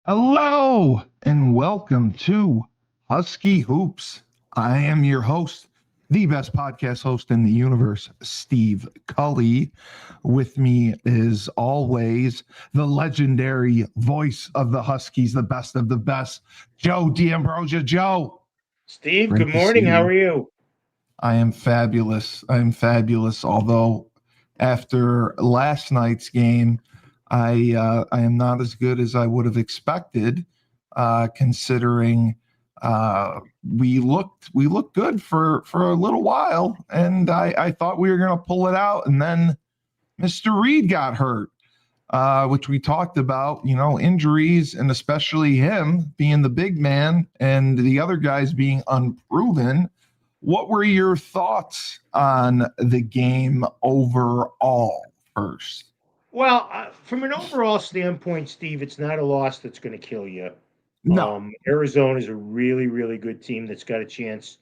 Hello and welcome to Husky Hoops. I am your host, the best podcast host in the universe, Steve Cully. With me is always the legendary voice of the Huskies, the best of the best, Joe D'Ambrosia. Joe, Steve, good great to see morning. How you. are you? I am fabulous. I am fabulous. Although after last night's game, I am not as good as I would have expected, considering we looked good for a little while, and I thought we were going to pull it out, and then Mr. Reed got hurt. Which we talked about, injuries, and especially him being the big man and the other guys being unproven. What were your thoughts on the game overall first? Well, from an overall standpoint, Steve, it's not a loss that's going to kill you. No, Arizona is a really, really good team that's got a chance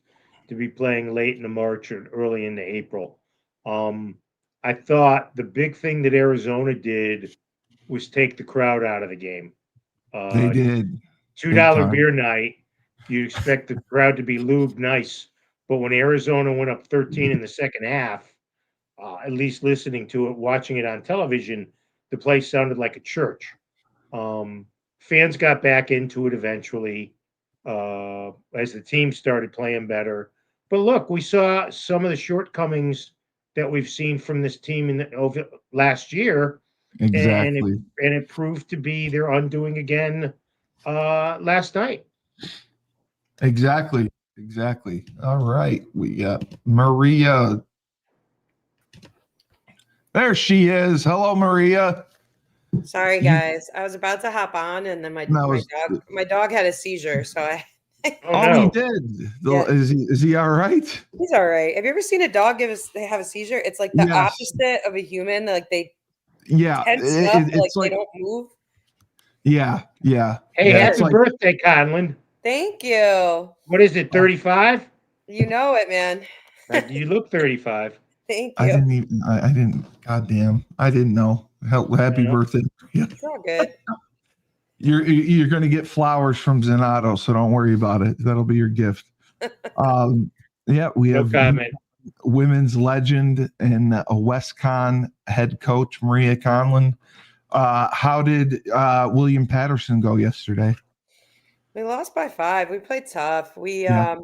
to be playing late in the March or early into April. Um, I thought the big thing that Arizona did was take the crowd out of the game. they Uh, did big $2 time. beer night, you'd expect the crowd to be lubed nice. But when Arizona went up 13 in the second half, at least listening to it, watching it on television, the place sounded like a church. Um, Fans got back into it eventually as the team started playing better. But look, we saw some of the shortcomings that we've seen from this team over last year, and it Exactly. and it proved to be their undoing again last night. Exactly. Exactly. All right. We got Maria. There she is. Hello, Maria. Sorry, You guys. I was about to hop on, and then my that my was dog my dog had a seizure. So I, Oh oh he no! did. yeah, Is he all right? he's all right. Have you ever seen a dog they have a seizure? It's like the Yes. opposite of a human. Like they Yeah. tense up, like It's they like don't move. yeah, yeah, Hey, yeah. Yeah. It's happy like birthday, Conlon. Thank you. What is it? 35? You know it, man. You look 35. Thank I you. didn't even. I didn't. Goddamn! I didn't know. Happy You know? birthday! Yeah. It's all good. You're going to get flowers from Zenato, so don't worry about it. That'll be your gift. Um, yeah, we No have comment. women's legend and a WestCon head coach Maria Conlon. How did William Patterson go yesterday? We lost by 5. We played tough. Yeah,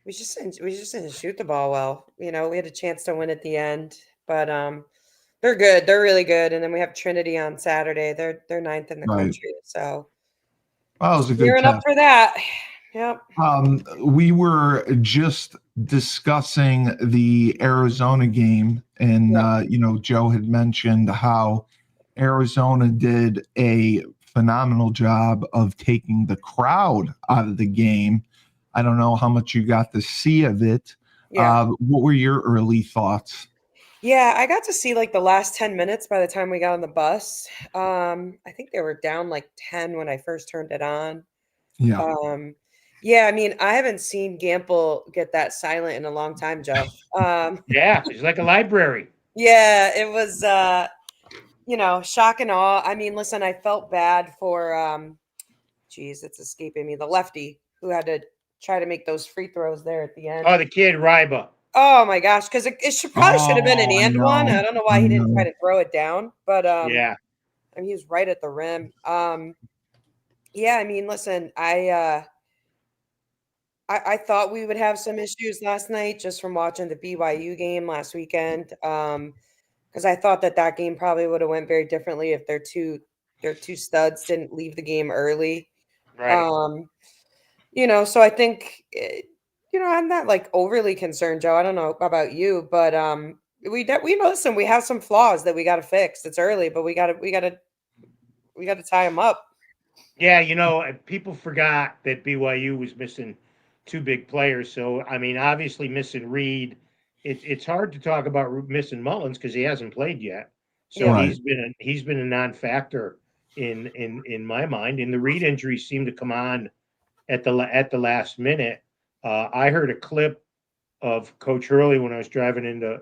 We just didn't shoot the ball well. We had a chance to win at the end, but they're good. They're really good. And then we have Trinity on Saturday. They're ninth in the right. country. So That was just a good gearing up test. for that. Yep. We were just discussing the Arizona game, and Yep. Joe had mentioned how Arizona did a phenomenal job of taking the crowd out of the game. I don't know how much you got to see of it. Yeah. What were your early thoughts? Yeah, I got to see like the last 10 minutes by the time we got on the bus. I think they were down like 10 when I first turned it on. Yeah, Um, yeah, I mean, I haven't seen Gamble get that silent in a long time, Joe. Yeah, it's like a library. Yeah, it was shock and awe. I mean, listen, I felt bad for geez, it's escaping me, the lefty who had to try to make those free throws there at the end. Oh, the kid Ryba. Oh my gosh, because it probably should have been an oh, I and one. know, I don't know I why he didn't try know. to throw it down, but Yeah. I mean, he was right at the rim. Yeah, I mean, listen, I thought we would have some issues last night just from watching the BYU game last weekend. Because I thought that game probably would have went very differently if their two studs didn't leave the game early. Right. Um, so I think I'm not like overly concerned, Joe. I don't know about you, but we listen. We have some flaws that we got to fix. It's early, but we got to tie them up. Yeah, people forgot that BYU was missing two big players. So, I mean, obviously missing Reed. It's hard to talk about missing Mullins because he hasn't played yet. So Yeah. Right. he's been a non-factor in my mind. And the Reed injuries seem to come on at the last minute. I heard a clip of Coach Hurley when I was driving into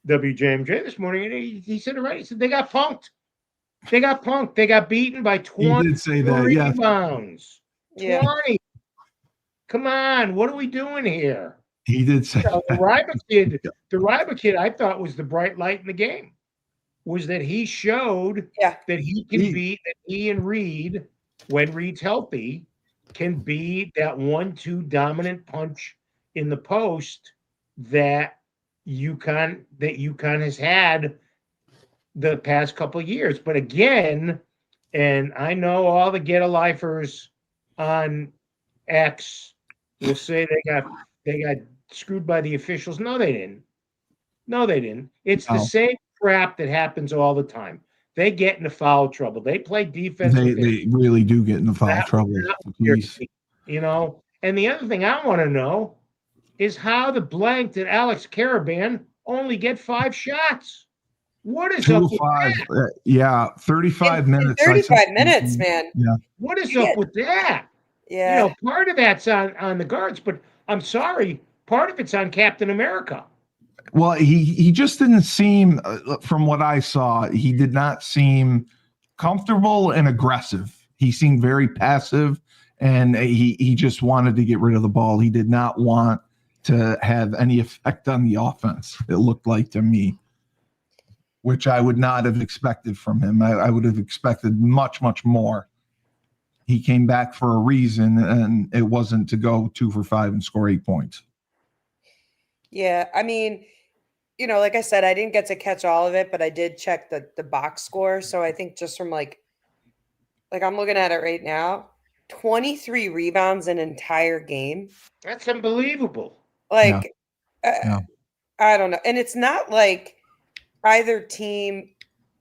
WJMJ this morning, and he said it right. He said they got punked. They got punked. They got beaten by He 20 did say that. Yes. rebounds. Yeah. 20. Come on, what are we doing here? He did say The that. Ryba kid, I thought was the bright light in the game. Was that he showed Yeah. that he can be that he and Reed, when Reed's healthy, can be that 1-2 dominant punch in the post that UConn has had the past couple of years. But again, and I know all the get-a-lifers on X will say they got screwed by the officials. No, they didn't. No, they didn't. It's the No. same crap that happens all the time. They get into foul trouble. They play defense. They really do get into foul trouble. You know, and the other thing I want to know is how the blank did Alex Caravan only get 5 shots? What is up with 5? that? Yeah, 35 minutes. 35 minutes, man. Yeah. What is up with that? Yeah. You know, part of that's on the guards, but I'm sorry, part of it's on Captain America. Well, he just didn't seem, from what I saw, he did not seem comfortable and aggressive. He seemed very passive, and he just wanted to get rid of the ball. He did not want to have any effect on the offense, it looked like to me, which I would not have expected from him. I would have expected much, much more. He came back for a reason, and it wasn't to go 2 for 5 and score 8 points. Yeah. I mean, you know, like I said, I didn't get to catch all of it, but I did check the box score. So I think just from like I'm looking at it right now, 23 rebounds an entire game. That's unbelievable. Like, Yeah. I don't know. And it's not like either team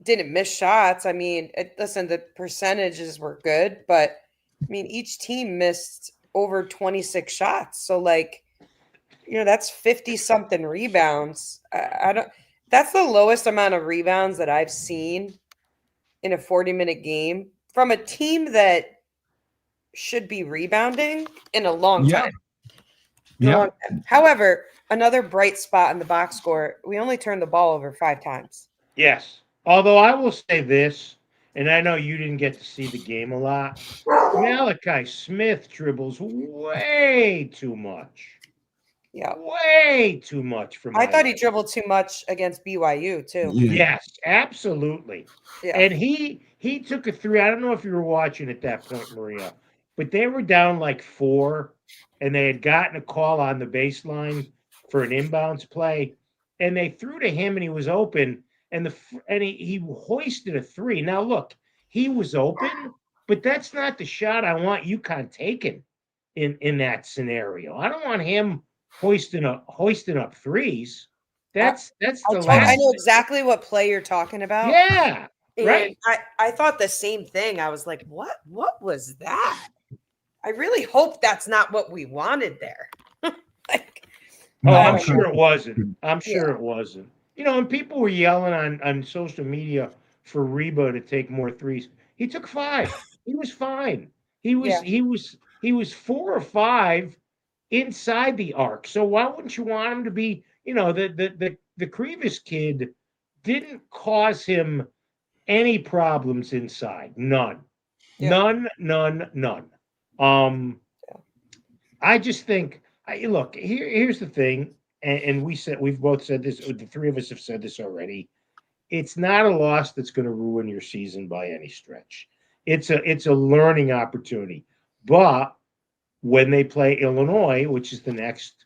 didn't miss shots. I mean, listen, the percentages were good, but I mean, each team missed over 26 shots. So like, you know, that's 50 something rebounds. I don't, that's the lowest amount of rebounds that I've seen in a 40-minute game from a team that should be rebounding in a long time. Yeah. However, another bright spot in the box score, we only turned the ball over 5 times. Yes. Although I will say this, and I know you didn't get to see the game a lot, Malachi Smith dribbles way too much. Yeah. Way too much for my I thought he liking. dribbled too much against BYU too. Yeah. Yes, absolutely. Yeah. And he took a 3. I don't know if you were watching at that point, Maria, but they were down like 4, and they had gotten a call on the baseline for an inbounds play, and they threw to him, and he was open, and he hoisted a 3. Now look, he was open, but that's not the shot I want UConn taking in that scenario. I don't want him hoisting up threes. That's the last. I know exactly what play you're talking about. Yeah, and right. I thought the same thing. I was like, what was that? I really hope that's not what we wanted there. Like, I'm sure it wasn't. I'm sure it wasn't. You know, and people were yelling on social media for Reba to take more threes. He took 5. He was fine. He was 4 or 5 inside the arc. So why wouldn't you want him to be? You know, the Krivas kid didn't cause him any problems inside. None. Yeah. None. I just think. Look, here's the thing, and we've both said this. The 3 of us have said this already. It's not a loss that's going to ruin your season by any stretch. It's a learning opportunity. But when they play Illinois, which is the next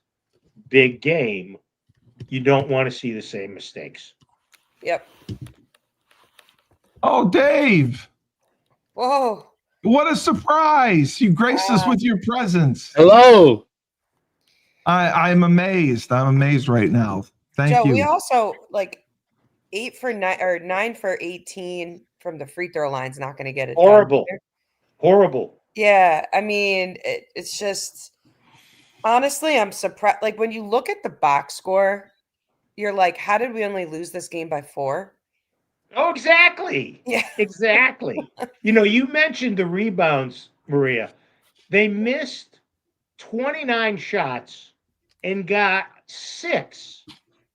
big game, you don't want to see the same mistakes. Yep. Oh, Dave. Whoa. What a surprise. You graced us with your presence. Hello. I'm amazed. I'm amazed right now. Thank Joe, you. we also like 8 for 9 or 9 for 18 from the free throw line's not going to get it. Horrible. Yeah. I mean, it's just honestly, I'm surprised. Like when you look at the box score, you're like, how did we only lose this game by 4? Oh, exactly. Yeah. Exactly. You know, you mentioned the rebounds, Maria. They missed 29 shots and got 6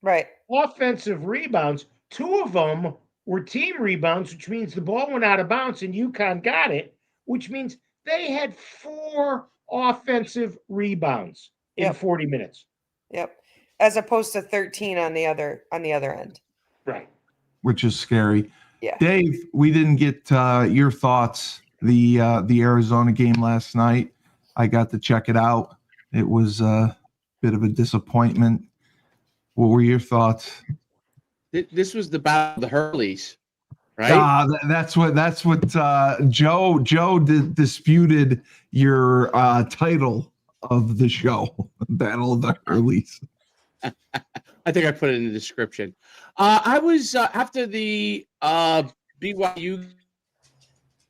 Right. offensive rebounds. 2 of them were team rebounds, which means the ball went out of bounds and UConn got it, which means they had 4 offensive rebounds in 40 minutes. Yep. As opposed to 13 on the other end. Right. Which is scary. Yeah. Dave, we didn't get your thoughts. The Arizona game last night. I got to check it out. It was a bit of a disappointment. What were your thoughts? This was the battle of the Hurleys, right? That's what Joe disputed your title of the show, Battle of the Hurleys. I think I put it in the description. I was after the BYU.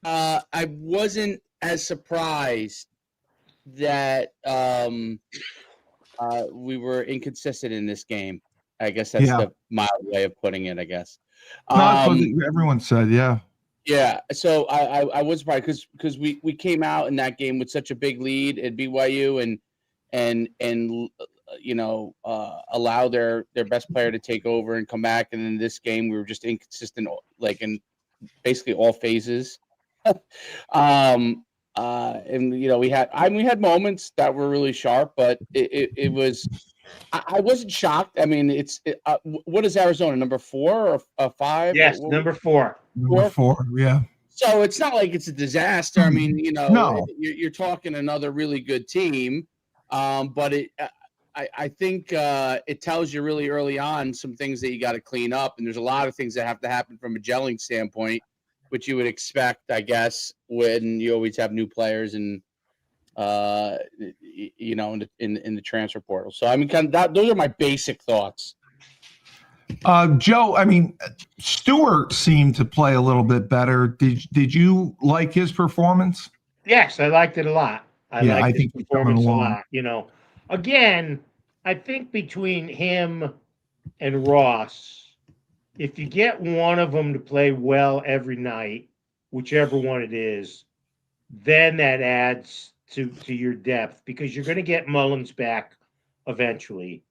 I wasn't as surprised that we were inconsistent in this game. I guess that's the mild way of putting it, I guess. Everyone said, yeah. Yeah, so I was surprised because we came out in that game with such a big lead at BYU and allow their best player to take over and come back. And in this game, we were just inconsistent, like in basically all phases. And we had moments that were really sharp, but it was. I wasn't shocked. I mean, what is Arizona, number 4 or 5? Yes, number 4. Number 4, yeah. So it's not like it's a disaster. I mean, No. you're talking another really good team, but I think it tells you really early on some things that you got to clean up, and there's a lot of things that have to happen from a gelling standpoint, which you would expect, I guess, when you always have new players and in the transfer portal. So I mean, those are my basic thoughts. Joe, I mean, Stewart seemed to play a little bit better. Did you like his performance? Yes, I liked it a lot. I think his performance a lot. Again, I think between him and Ross, if you get one of them to play well every night, whichever one it is, then that adds to your depth, because you're going to get Mullins back eventually.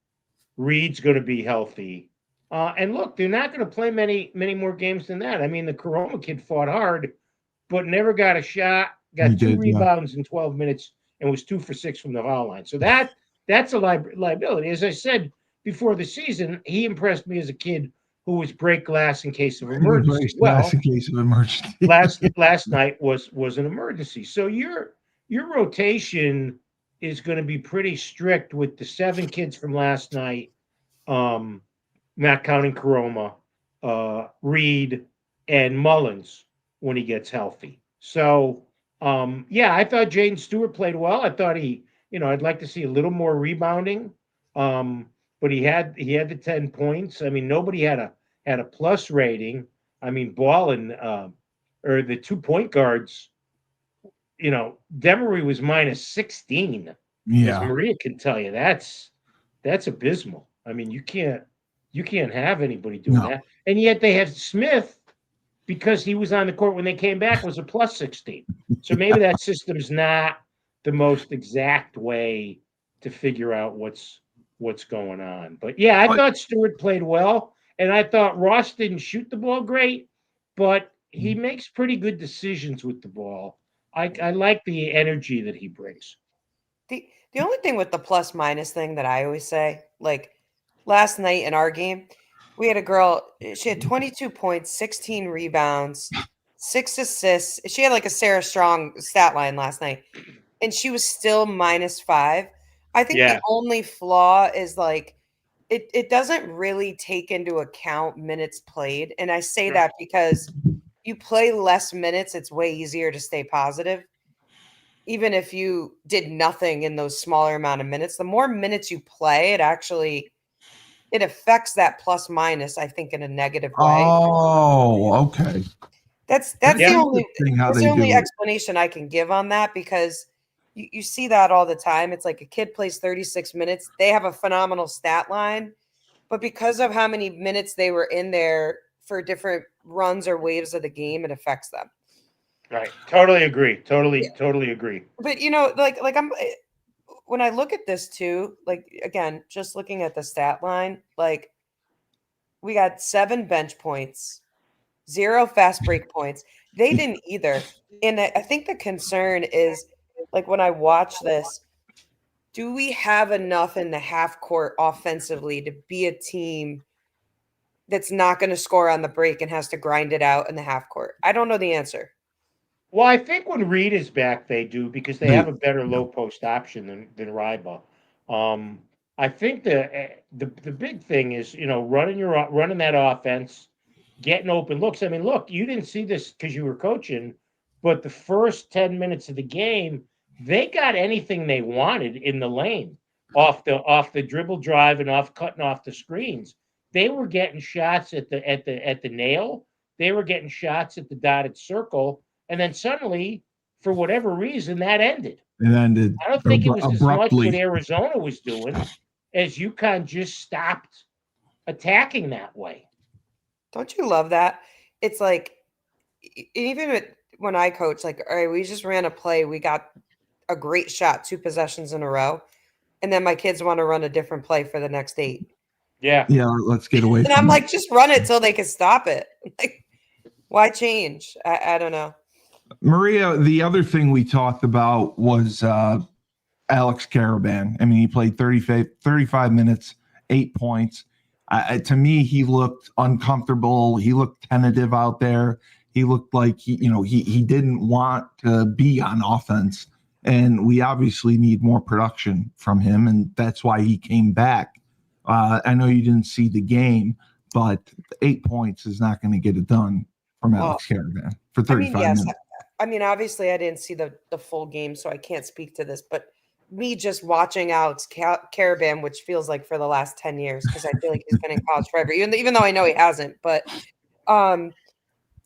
Reed's going to be healthy. And look, they're not going to play many more games than that. I mean, the Corona kid fought hard, but never got a shot, got 2 rebounds in 12 minutes, and was 2 for 6 from the foul line. So that's a liability. As I said before the season, he impressed me as a kid who was break glass in case of emergency. Glass in case of emergency. last night was an emergency. So your rotation is going to be pretty strict with the 7 kids from last night, not counting Karoma, Reed, and Mullins when he gets healthy. So, I thought Jaden Stewart played well. I thought I'd like to see a little more rebounding, but he had the 10 points. I mean, nobody had a plus rating. I mean, Ballin, or the 2 point guards, Demery was minus 16. Yeah. As Maria can tell you, that's abysmal. I mean, you can't have anybody doing that. And yet they have Smith, because he was on the court when they came back, was a plus 16. So maybe that system's not the most exact way to figure out what's going on. But yeah, I thought Stewart played well, and I thought Ross didn't shoot the ball great, but he makes pretty good decisions with the ball. I like the energy that he brings. The only thing with the plus minus thing that I always say, like last night in our game, we had a girl, she had 22 points, 16 rebounds, 6 assists. She had like a Sarah Strong stat line last night, and she was still -5. I think the only flaw is like it doesn't really take into account minutes played. And I say that because you play less minutes, it's way easier to stay positive. Even if you did nothing in those smaller amount of minutes, the more minutes you play, it affects that plus minus, I think, in a negative way. Oh, okay. That's the only explanation I can give on that, because you see that all the time. It's like a kid plays 36 minutes. They have a phenomenal stat line, but because of how many minutes they were in there for different runs or waves of the game, it affects them. Right. Totally agree. Totally agree. But when I look at this too, like, again, just looking at the stat line, like we got 7 bench points, 0 fast break points. They didn't either. And I think the concern is, like, when I watch this, do we have enough in the half court offensively to be a team that's not going to score on the break and has to grind it out in the half court? I don't know the answer. Well, I think when Reed is back, they do because they have a better low post option than Ryba. I think the big thing is running that offense, getting open looks. I mean, look, you didn't see this because you were coaching, but the first 10 minutes of the game, they got anything they wanted in the lane off the dribble drive and cutting off the screens. They were getting shots at the nail. They were getting shots at the dotted circle. And then suddenly, for whatever reason, that ended. It ended. I don't think it was as much abruptly. what Arizona was doing as UConn just stopped attacking that way. Don't you love that? It's like, even when I coach, like, all right, we just ran a play. We got a great shot, 2 possessions in a row. And then my kids want to run a different play for the next 8. Yeah. Yeah, let's get away And from I'm it. like, just run it till they can stop it. Like, why change? I don't know. Maria, the other thing we talked about was Alex Caravan. I mean, he played 35 minutes, 8 points. To me, he looked uncomfortable. He looked tentative out there. He looked like he didn't want to be on offense. And we obviously need more production from him, and that's why he came back. I know you didn't see the game, but 8 points is not going to get it done from Alex Caravan for 35 minutes. I mean, obviously, I didn't see the full game, so I can't speak to this. But me just watching Alex Caravan, which feels like for the last 10 years, because I feel like he's been in college forever, even though I know he hasn't. But I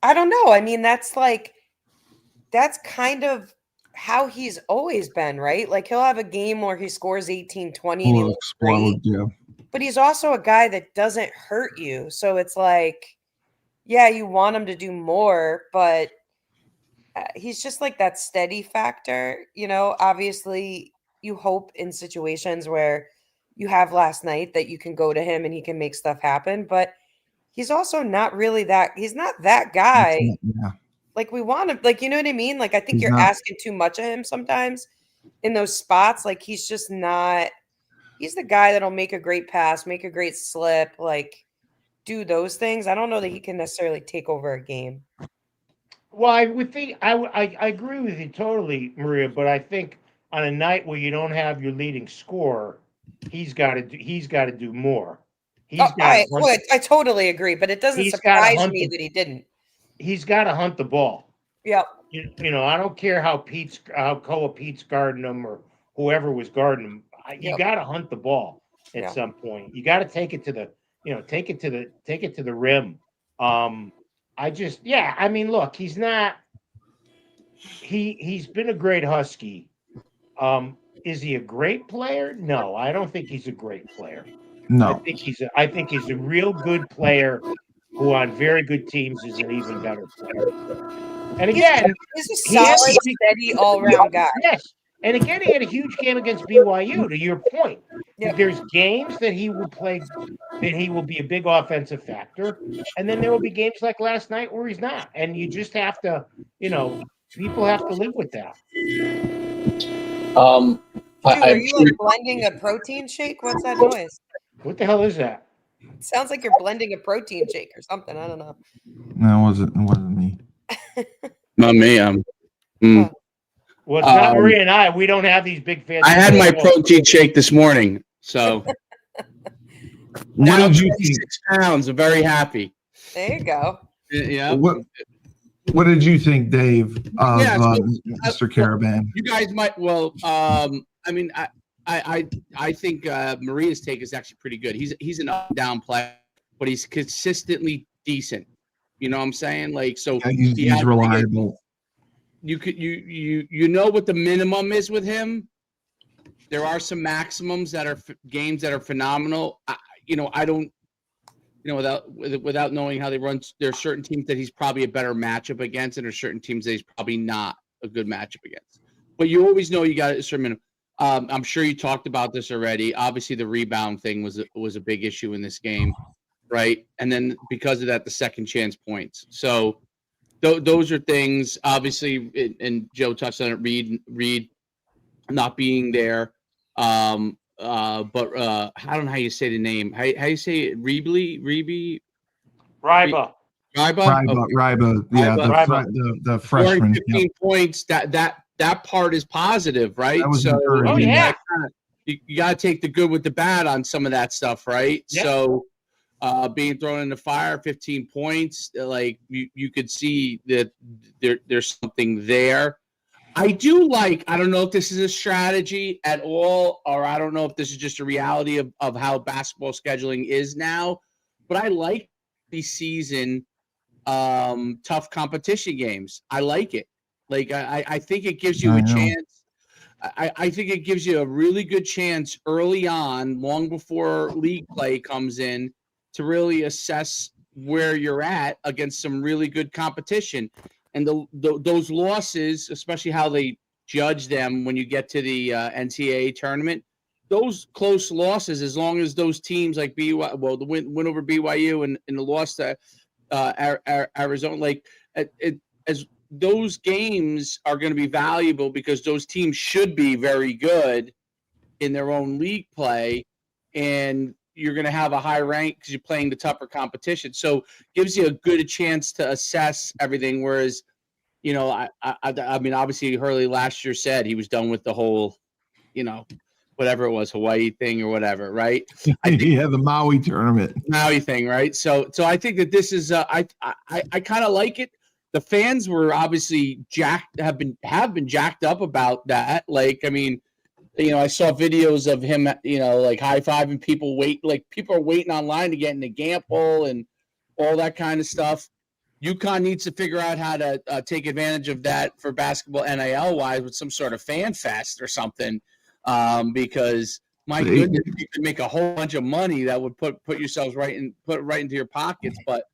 don't know. I mean, that's kind of how he's always been, right? Like, he'll have a game where he scores 18, 20, and he looks great. Yeah. But he's also a guy that doesn't hurt you. So it's like, yeah, you want him to do more, but he's just like that steady factor. Obviously you hope in situations where you have last night that you can go to him and he can make stuff happen, but he's also not really he's not that guy. Yeah. Like, we want him, like, you know what I mean? Like, I think you're asking too much of him sometimes in those spots. Like, he's just not, he's the guy that'll make a great pass, make a great slip, like, do those things. I don't know that he can necessarily take over a game. Well, I would think I agree with you totally, Maria. But I think on a night where you don't have your leading scorer, he's got to do more. I totally agree, but it doesn't surprise me that he didn't. He's got to hunt the ball. Yep. I don't care how Koa Pete's guarding him or whoever was guarding him. You got to hunt the ball at some point. You got to take it to the rim. I mean, look, he's not. He's been a great Husky. Is he a great player? No, I don't think he's a great player. No, I think he's a real good player who on very good teams is an even better player. And again, he's a solid, steady, all-around guy. Yes. And again, he had a huge game against BYU, to your point. Yep. There's games that he will play, that he will be a big offensive factor. And then there will be games like last night where he's not. And you just have to, people have to live with that. Are you like blending a protein shake? What's that noise? What the hell is that? It sounds like you're blending a protein shake or something. I don't know. No, it wasn't me. Not me. Well, it's not Maria and I. We don't have these big fans. I had my protein shake this morning, so what did you think? 6 pounds. I'm very happy. There you go. Yeah. What did you think, Dave, of Mr. Caravan? You guys might. Well, I mean, I think Maria's take is actually pretty good. He's an up and down player, but he's consistently decent. You know what I'm saying? Like, so he's reliable. You know what the minimum is with him. There are some maximums that are games that are phenomenal. I don't, without knowing how they run, there's certain teams that he's probably a better matchup against, and there's certain teams that he's probably not a good matchup against. But you always know you got a certain minimum. I'm sure you talked about this already. Obviously, the rebound thing was a big issue in this game right? And then because of that, the second chance points. So those are things, obviously, and Joe touched on it, Reed not being there. But I don't know how you say the name. How you say it? Ryba? Ryba. Ryba, yeah, Ryba. the Scoring freshman. 15 points. That part is positive, right? That was So encouraging. Oh, yeah. you got to take the good with the bad on some of that stuff, right? Yeah. So being thrown in the fire, 15 points, like you could see that there's something there. I don't know if this is a strategy at all, or I don't know if this is just a reality of how basketball scheduling is now, but I like the season tough competition games. I like it. Like I think it gives you a chance. I think it gives you a really good chance early on, long before league play comes in, to really assess where you're at against some really good competition. And those losses, especially how they judge them when you get to the NCAA tournament, those close losses, as long as those teams like BYU, well, the win over BYU and the loss to Arizona, like as those games are going to be valuable because those teams should be very good in their own league play, and you're going to have a high rank because you're playing the tougher competition. So gives you a good chance to assess everything. Whereas, I mean, obviously Hurley last year said he was done with the whole, whatever it was, Hawaii thing or whatever, right? I think The Maui tournament. Maui thing, right? So I think that this is I kind of like it. The fans were obviously have been jacked up about that. Like, I mean, I saw videos of him, like high-fiving people, people are waiting online to get in the Gamble and all that kind of stuff. UConn needs to figure out how to take advantage of that for basketball NIL-wise with some sort of fan fest or something, because my goodness, you could make a whole bunch of money that would put yourselves right into your pockets. But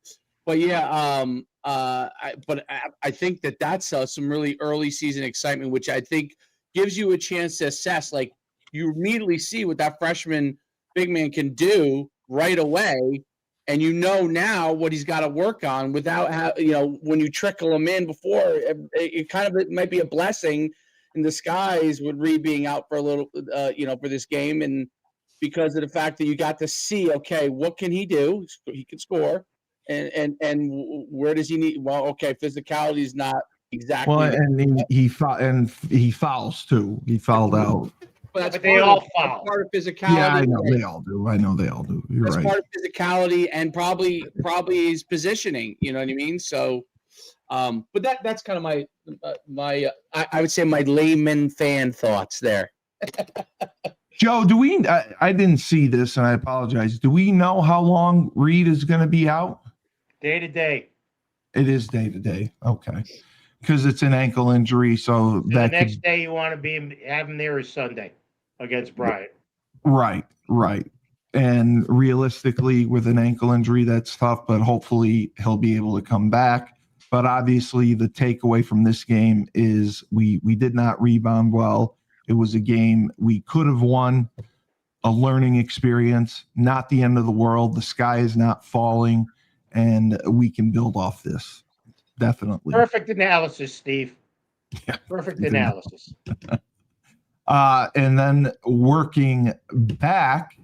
yeah, I think that's some really early season excitement, which I think gives you a chance to assess. Like, you immediately see what that freshman big man can do right away, and now what he's got to work on without when you trickle him in before, it might be a blessing in disguise with Reed being out for a little, for this game, and because of the fact that you got to see, okay, what can he do? He can score, and where does he need? Well, okay, physicality is not exactly. Well, and he fouls too. He fouled out. But they all foul. Part of physicality. Yeah, I know they all do. You're that's right. Part of physicality and probably his positioning. You know what I mean? So, but that's kind of my I would say my layman fan thoughts there. Joe, I didn't see this, and I apologize. Do we know how long Reed is going to be out? Day to day. It is day to day. Okay. Because it's an ankle injury, so the next day you want to have him there is Sunday against Bryant. Right. And realistically, with an ankle injury, that's tough, but hopefully he'll be able to come back. But obviously, the takeaway from this game is we did not rebound well. It was a game we could have won, a learning experience, not the end of the world. The sky is not falling, and we can build off this. Definitely. Perfect analysis, Steve. Yeah. Perfect analysis. And then working back,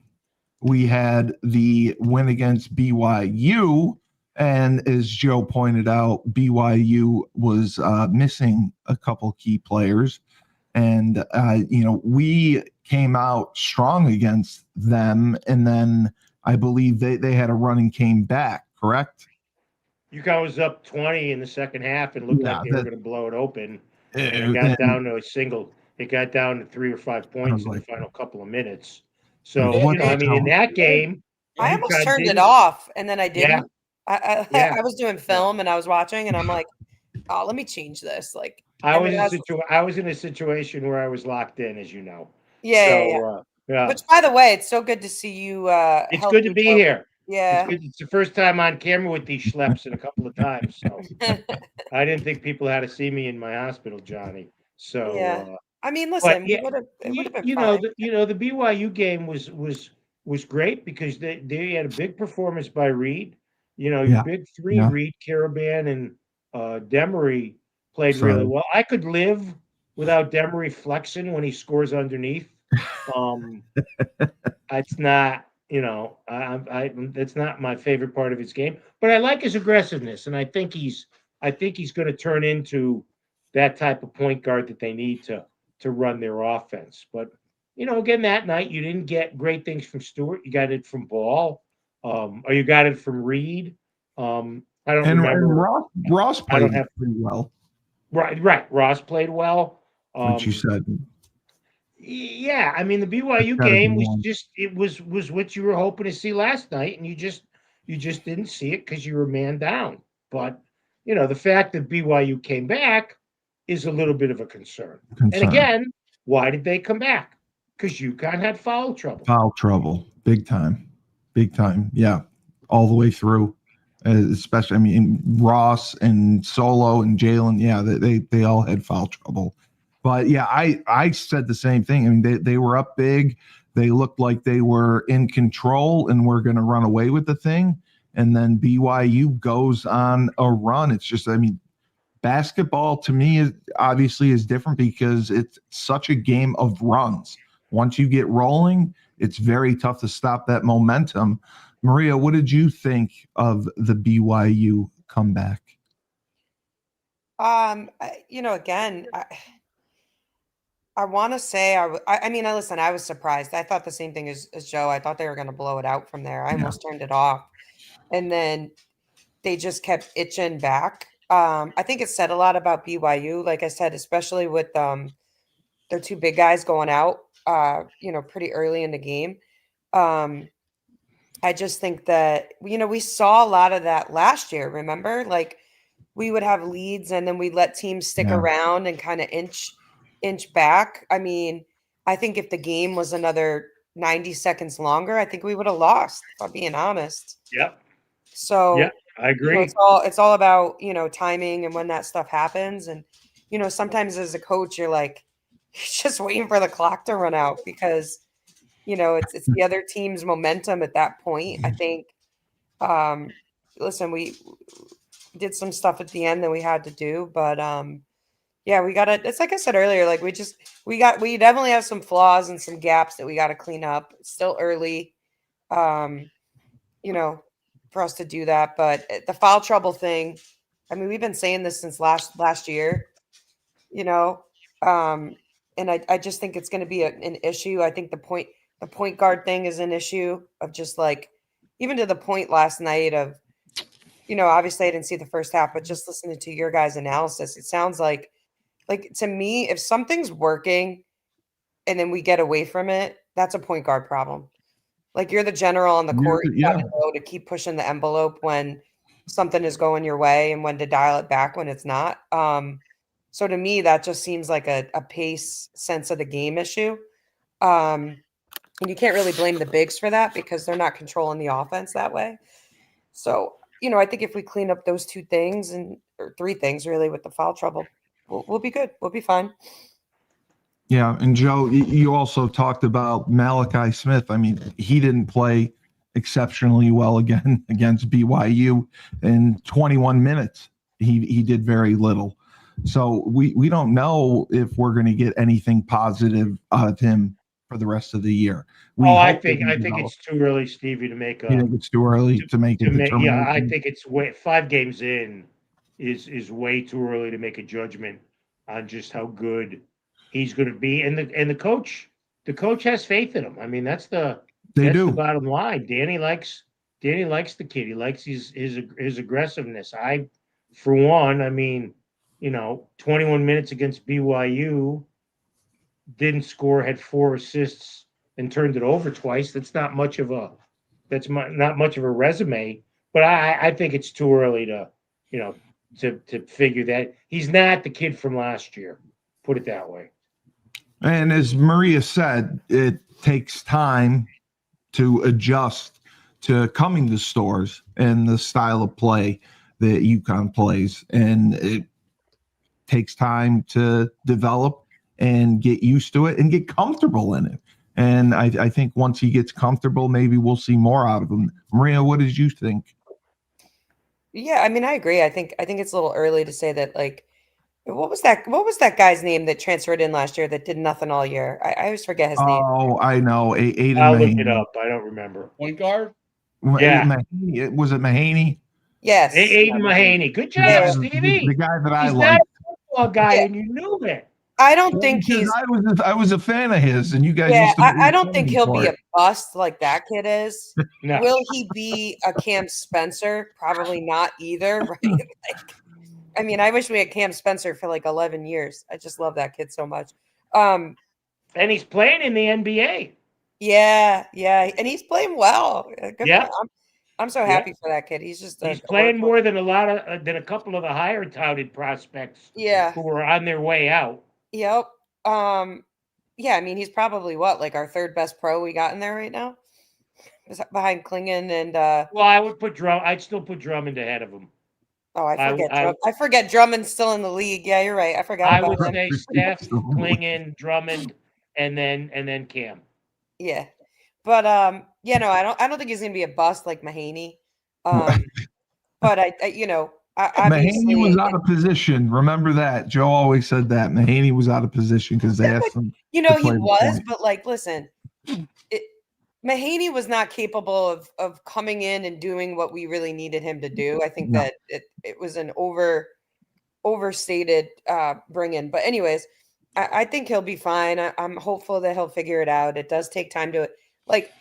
we had the win against BYU. And as Joe pointed out, BYU was missing a couple key players. And, we came out strong against them. And then I believe they had a run and came back, correct? UConn was up 20 in the second half and looked like they were going to blow it open. And it got down to it got down to 3 or 5 points in the final couple of minutes. So, in that game, I almost turned it off, and then I didn't. Yeah. I was doing film, and I was watching, and I'm like, oh, let me change this. Like, I was in a situation where I was locked in, as you know. Yeah. Which, by the way, it's so good to see you. It's good to be here. Yeah. It's the first time on camera with these schleps in a couple of times. So I didn't think people had to see me in my hospital, Johnny. So I mean, listen, it would have been fine. The BYU game was was great because they had a big performance by Reed. You know, your Yeah. big three, Yeah. Reed, Caravan, and Demery played So really well. I could live without Demery flexing when he scores underneath. Um, it's not, you know, that's not my favorite part of his game, but I like his aggressiveness, and I think he's going to turn into that type of point guard that they need to run their offense. But you know, again, that night you didn't get great things from Stewart. You got it from Ball, or you got it from Reed. I don't and remember. Ross I don't played have pretty well, right. Ross played well. which you said Yeah, I mean the that's BYU got to be game was one. just it was what you were hoping to see last night, and you just didn't see it because you were man down. But you know the fact that BYU came back is a little bit of a concern. And Concern. again, why did they come back? Because UConn had foul trouble. Foul trouble, big time, big time. Yeah, all the way through. Especially, I mean, Ross and Solo and Jalen. Yeah, they all had foul trouble. But yeah, I said the same thing. I mean, they were up big. They looked like they were in control and were going to run away with the thing. And then BYU goes on a run. It's just, I mean, basketball to me is different because it's such a game of runs. Once you get rolling, it's very tough to stop that momentum. Maria, what did you think of the BYU comeback? You know, again, I want to say I mean, listen, I was surprised. I thought the same thing as Joe. I thought they were going to blow it out from there. I Yeah. almost turned it off, and then they just kept itching back. I think it said a lot about BYU, like I said, especially with their two big guys going out, you know, pretty early in the game. Um, I just think that, you know, we saw a lot of that last year. Remember, like we would have leads and then we'd let teams stick Yeah. around and kind of inch back. I mean, I think if the game was another 90 seconds longer, I think we would have lost, if I'm being honest. Yep. So, Yeah, I you know, agree. it's all about, you know, timing and when that stuff happens. And, you know, sometimes as a coach, you're like, just waiting for the clock to run out because, you know, it's the other team's momentum at that point. I think, listen, we did some stuff at the end that we had to do, but yeah, we gotta, it's like I said earlier, like we definitely have some flaws and some gaps that we got to clean up. It's still early, you know, for us to do that. But the foul trouble thing, I mean, we've been saying this since last year, you know, and I just think it's going to be an issue. I think the point guard thing is an issue of just like, even to the point last night of, you know, obviously I didn't see the first half, but just listening to your guys' analysis, it sounds like to me, if something's working and then we get away from it, that's a point guard problem. Like you're the general on the court, you got Yeah. to know to keep pushing the envelope when something is going your way and when to dial it back when it's not. So to me, that just seems like a pace sense of the game issue. And you can't really blame the bigs for that because they're not controlling the offense that way. So, you know, I think if we clean up those two things or three things really with the foul trouble, we'll be good. We'll be fine. Yeah, and Joe, you also talked about Malachi Smith. I mean, he didn't play exceptionally well again against BYU in 21 minutes. He did very little. So we don't know if we're going to get anything positive out of him for the rest of the year. We Oh, hope that he I think develops. it's too early, Stevie, to make You a think it's too early to make a yeah, I determination? think it's way 5 games in is way too early to make a judgment on just how good he's going to be. And the coach has faith in him. I mean, They that's the do. bottom line. Danny likes the kid. He likes his aggressiveness. For one, I mean, you know, 21 minutes against BYU, didn't score, had 4 assists, and turned it over twice. Not much of a resume. But I think it's too early to, you know, to figure that he's not the kid from last year. Put it that way. And as Maria said, it takes time to adjust to coming to stores and the style of play that UConn plays. And it takes time to develop and get used to it and get comfortable in it. And I think once he gets comfortable, maybe we'll see more out of him. Maria, what did you think? Yeah, I mean, I agree. I think it's a little early to say that. Like, what was that guy's name that transferred in last year that did nothing all year? I always forget his name. Oh, I know. Aiden I'll look it Mahaney. up. I don't remember. Point guard. Yeah. Mahaney. Was it Mahaney? Yes. Aiden Mahaney. Good job, Yeah. Stevie. The guy that I He's like. not a football guy, Yeah. and you knew it. I don't Well, think because he's. I was a fan of his, and you guys Yeah, used to. I make don't fun think of me he'll for be a it. bust like that kid is. No. Will he be a Cam Spencer? Probably not either, right? Like, I mean, I wish we had Cam Spencer for like 11 years. I just love that kid so much. And he's playing in the NBA. Yeah, and he's playing well. Good Yeah. for him. I'm so Yeah. happy for that kid. He's just He's a playing workhorse. more than a couple of the higher touted prospects Yeah. who are on their way out. Yep. Yeah, I mean, he's probably like our third best pro we got in there right now, behind Klingon and Well, I'd still put Drummond ahead of him. I forget Drummond's still in the league. Yeah, you're right. I forgot I about would him. say Steph, Klingon, Drummond, and then Cam. Yeah. But I don't think he's gonna be a bust like Mahaney. But I Mahaney was obviously, out of position. Remember that. Joe always said that. Mahaney was out of position because they asked him. he play the was, point. but like, listen, Mahaney was not capable of coming in and doing what we really needed him to do. I think No. that it was an overstated bring in. But anyways, I think he'll be fine. I'm hopeful that he'll figure it out. It does take time to like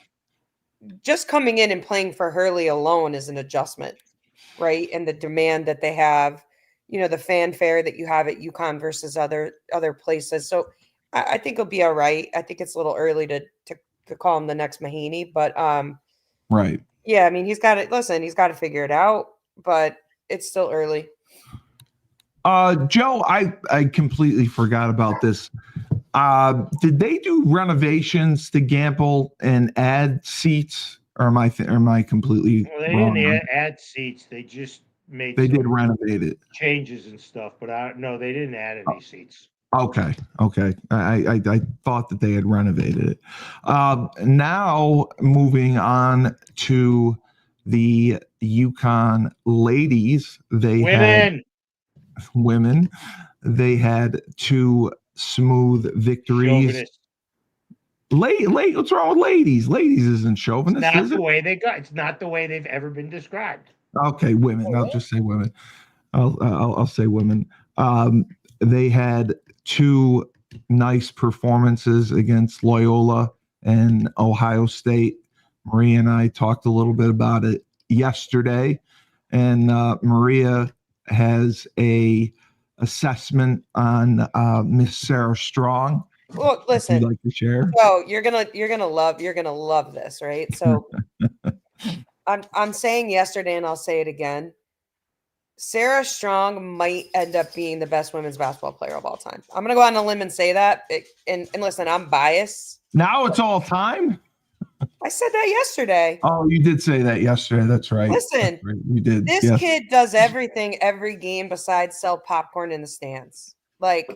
just coming in and playing for Hurley alone is an adjustment, right? And the demand that they have, the fanfare that you have at UConn versus other places. So I think he'll be all right. I think it's a little early to call him the next Mahaney, but Right. yeah, I mean, he's got to figure it out, but it's still early. Joe, I completely forgot about this. Did they do renovations to Gamble and add seats, or am I completely Well, they wrong? didn't add seats. They just made They did some renovate it. changes and stuff, but no, they didn't add any seats. Okay. I thought that they had renovated it. Now moving on to the UConn ladies, Women. women. They had two smooth victories. Chauvinist. What's wrong with ladies? Ladies isn't chauvinist, It's not is the it? way they got. It's not the way they've ever been described. Okay, women. I'll just say women. I'll say women. They had two nice performances against Loyola and Ohio State. Maria and I talked a little bit about it yesterday, and Maria has a assessment on Miss Sarah Strong. Well, Would listen, you like to share? so you're gonna love this, right? So I'm saying yesterday, and I'll say it again. Sarah Strong might end up being the best women's basketball player of all time. I'm going to go on a limb and say that. And listen, I'm biased. Now it's all time? I said that yesterday. Oh, you did say that yesterday. That's right. Listen, That's right. You did. This yes. kid does everything every game besides sell popcorn in the stands. Like,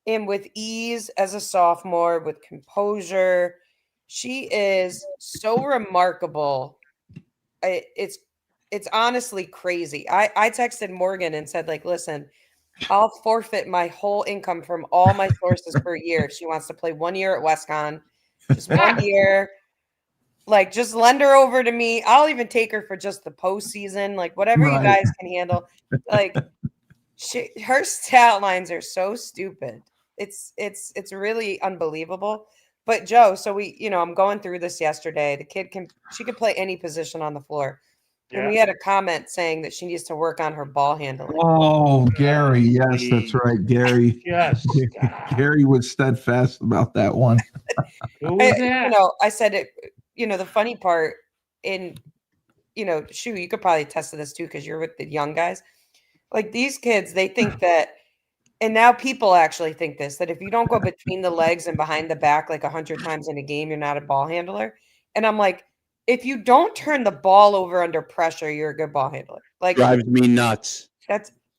and with ease as a sophomore, with composure. She is so remarkable. It's honestly crazy. I texted Morgan and said, like, listen, I'll forfeit my whole income from all my sources per year if she wants to play 1 year at WestCon, just 1 year. Like, just lend her over to me. I'll even take her for just the postseason, like whatever you guys can handle. Like, her stat lines are so stupid. It's really unbelievable. But Joe, so I'm going through this yesterday. The kid she could play any position on the floor. And we had a comment saying that she needs to work on her ball handling. Oh, Gary. Yes, that's right. Gary. Yes. Gary was steadfast about that one. Who was that? I said it, the funny part Shu, you could probably attest to this too, because you're with the young guys. Like, these kids, they think that, and now people actually think this, that if you don't go between the legs and behind the back like 100 times in a game, you're not a ball handler. And I'm like, if you don't turn the ball over under pressure, you're a good ball handler. Like, drives me nuts.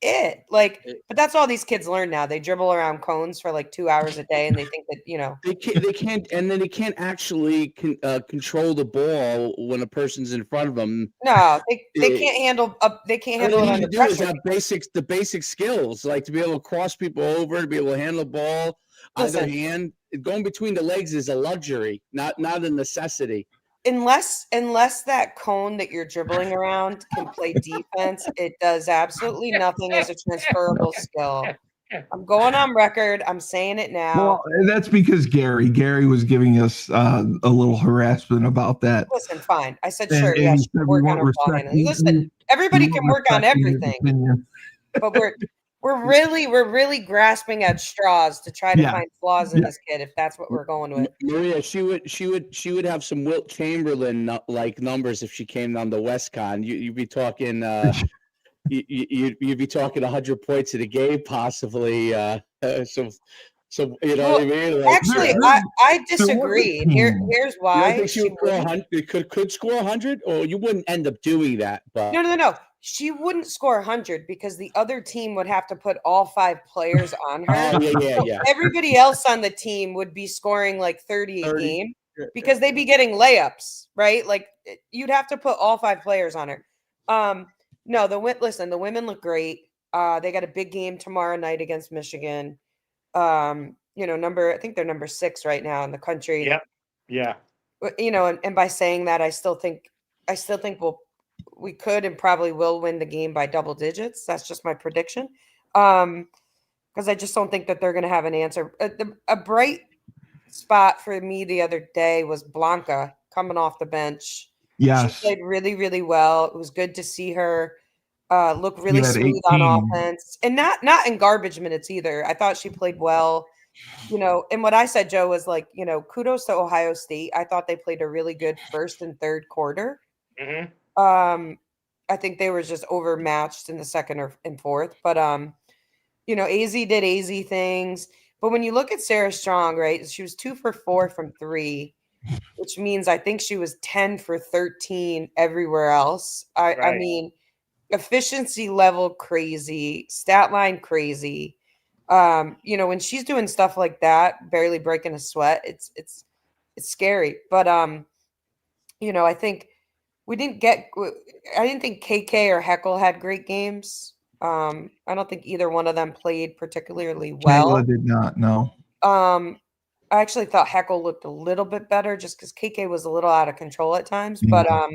it. Like, but that's all these kids learn now. They dribble around cones for like 2 hours a day, and they think that, you know, They can't, and then they can't actually control the ball when a person's in front of them. no, they can't handle they can't All handle they it need under to do is pressure. have the basic skills, like to be able to cross people over, to be able to handle the ball, either Listen. hand. Going between the legs is a luxury, not a necessity. Unless that cone that you're dribbling around can play defense, it does absolutely nothing as a transferable skill. I'm going on record. I'm saying it now. Well, that's because Gary was giving us a little harassment about that. Listen, fine. I said, And sure, he yeah, said she can we work on weren't her ball handling. respecting- Listen, everybody we can weren't work on respecting his everything, opinion. but we're really grasping at straws to try to Yeah. find flaws in Yeah. this kid if that's what we're going with. Maria, she would have some Wilt Chamberlain like numbers if she came down to WestCon. You'd be talking you'd be talking 100 points in a game, possibly. So you know what I mean? Like, Actually, There- I there was a disagree. team. Here's you don't why think she would score 100? Could score 100, or you wouldn't end up doing that? But No. She wouldn't score 100 because the other team would have to put all 5 players on her. oh So yeah. everybody else on the team would be scoring like 30 a 30. game because they'd be getting layups, right? Like you'd have to put all 5 players on her. No, the women look great. They got a big game tomorrow night against Michigan. You know, I think they're number 6 right now in the country. Yep. Yeah. You know, and by saying that, I still think we could and probably will win the game by double digits. That's just my prediction. Because I just don't think that they're going to have an answer. A bright spot for me the other day was Blanca coming off the bench. Yes. She played really, really well. It was good to see her look really had smooth 18. on offense, and not in garbage minutes either. I thought she played well. You know, and what I said, Joe, was like, you know, kudos to Ohio State. I thought they played a really good first and third quarter. Mhm. I think they were just overmatched in the second and fourth. But you know, AZ did AZ things. But when you look at Sarah Strong, right, she was 2 for 4 from 3, which means I think she was 10 for 13 everywhere else. I Right. mean, efficiency level crazy, stat line crazy. You know, when she's doing stuff like that, barely breaking a sweat, it's scary. But you know, I think I didn't think KK or Heckle had great games. I don't think either one of them played particularly well. Kayla did not know. I actually thought Heckle looked a little bit better just because KK was a little out of control at times. Yeah. But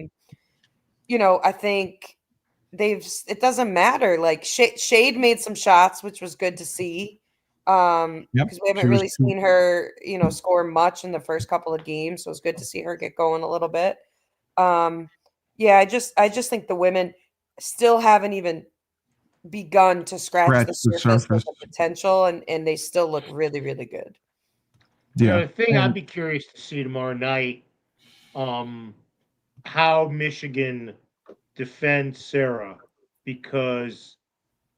you know, I think it doesn't matter. Like Shade made some shots, which was good to see. Yep. Because we haven't She was really seen her, you know, score much in the first couple of games. So it's good to see her get going a little bit. Yeah, I just think the women still haven't even begun to scratch the surface of the potential, and they still look really, really good. You know, Yeah. the thing I'd be curious to see tomorrow night, how Michigan defends Sarah, because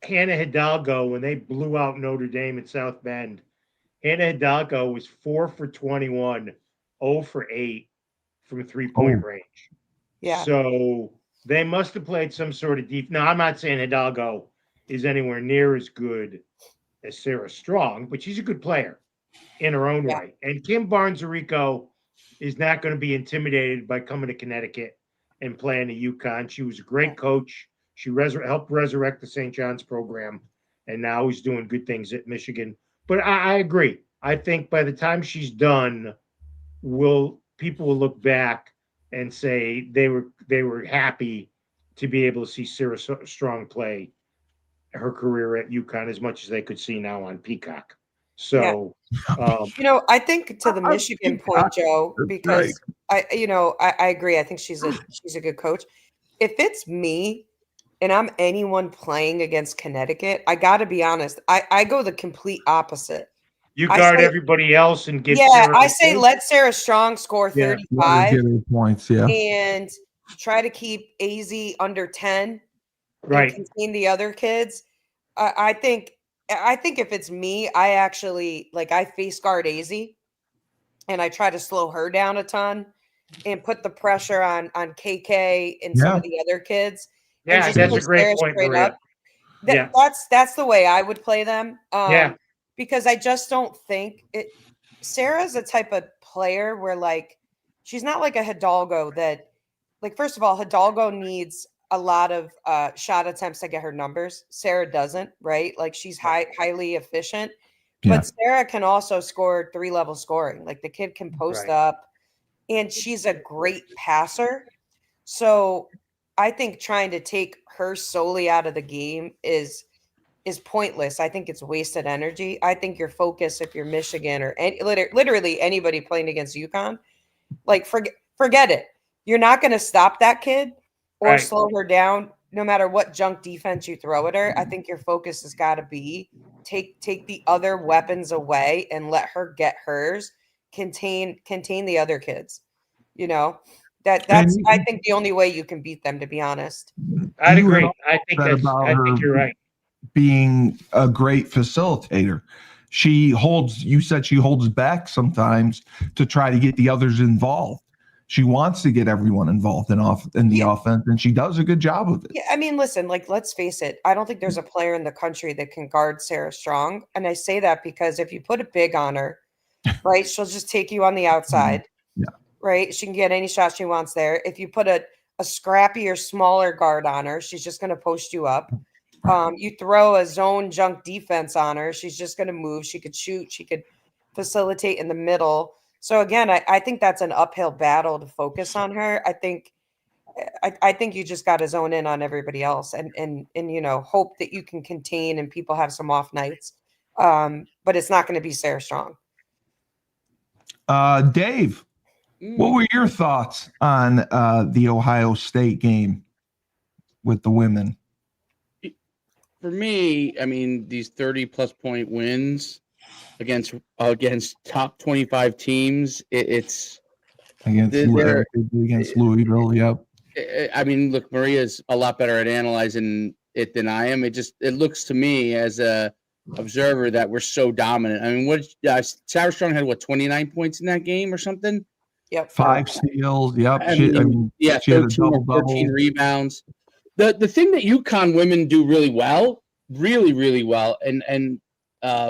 Hannah Hidalgo, when they blew out Notre Dame at South Bend, Hannah Hidalgo was 4 for 21, 0 for 8 from 3-point range. Yeah. So they must have played some sort of deep. Now, I'm not saying Hidalgo is anywhere near as good as Sarah Strong, but she's a good player in her own right. And Kim Barnes-Arico is not going to be intimidated by coming to Connecticut and playing at UConn. She was a great coach. She helped resurrect the St. John's program, and now he's doing good things at Michigan. But I agree. I think by the time she's done, people will look back and say they were happy to be able to see Sarah Strong play her career at UConn as much as they could see now on Peacock. So, you know, I think to the Michigan point, Joe, because I agree. I think she's a good coach. If it's me and I'm anyone playing against Connecticut, I got to be honest. I go the complete opposite. You guard everybody else and give. I say let Sarah Strong score 35 points, and try to keep AZ under 10, right? And contain the other kids. I think if it's me, I actually I face guard AZ, and I try to slow her down a ton and put the pressure on KK and some of the other kids. Yeah, that's a great point, Maria. Yeah. That's the way I would play them. Yeah. Because I just don't think it. Sarah's a type of player where like she's not like a Hidalgo that, like, first of all, Hidalgo needs a lot of shot attempts to get her numbers. Sarah doesn't, right? Like she's highly efficient, Yeah. but Sarah can also score 3-level scoring. Like the kid can post Right. up, and she's a great passer. So I think trying to take her solely out of the game is pointless. I think it's wasted energy. I think your focus, if you're Michigan or literally anybody playing against UConn, like forget it. You're not going to stop that kid or Right. slow her down, no matter what junk defense you throw at her. I think your focus has got to be take the other weapons away and let her get hers. Contain the other kids. You know, that's I think the only way you can beat them, to be honest. I'd You had agree. I think said about I think her you're right. being a great facilitator. You said she holds back sometimes to try to get the others involved. She wants to get everyone involved in the offense, and she does a good job of it. Yeah, I mean, listen, like, let's face it. I don't think there's a player in the country that can guard Sarah Strong. And I say that because if you put it big on her, right, she'll just take you on the outside. Yeah. Right. She can get any shot she wants there. If you put a scrappy or smaller guard on her, she's just going to post you up. You throw a zone junk defense on her, she's just going to move. She could shoot. She could facilitate in the middle. So again, I think that's an uphill battle to focus on her. I think you just got to zone in on everybody else and hope that you can contain and people have some off nights. But it's not going to be Sarah Strong. Dave, what were your thoughts on the Ohio State game with the women? For me, I mean, these 30-plus point wins against top 25 teams, it's against Louisville. Yep. I mean, look, Maria's a lot better at analyzing it than I am. It looks to me as a observer that we're so dominant. I mean, Sarah Strong had 29 points in that game or something? Yep. 5 steals. Yep. She had a 13 rebounds. The thing that UConn women do really well, really, really well, and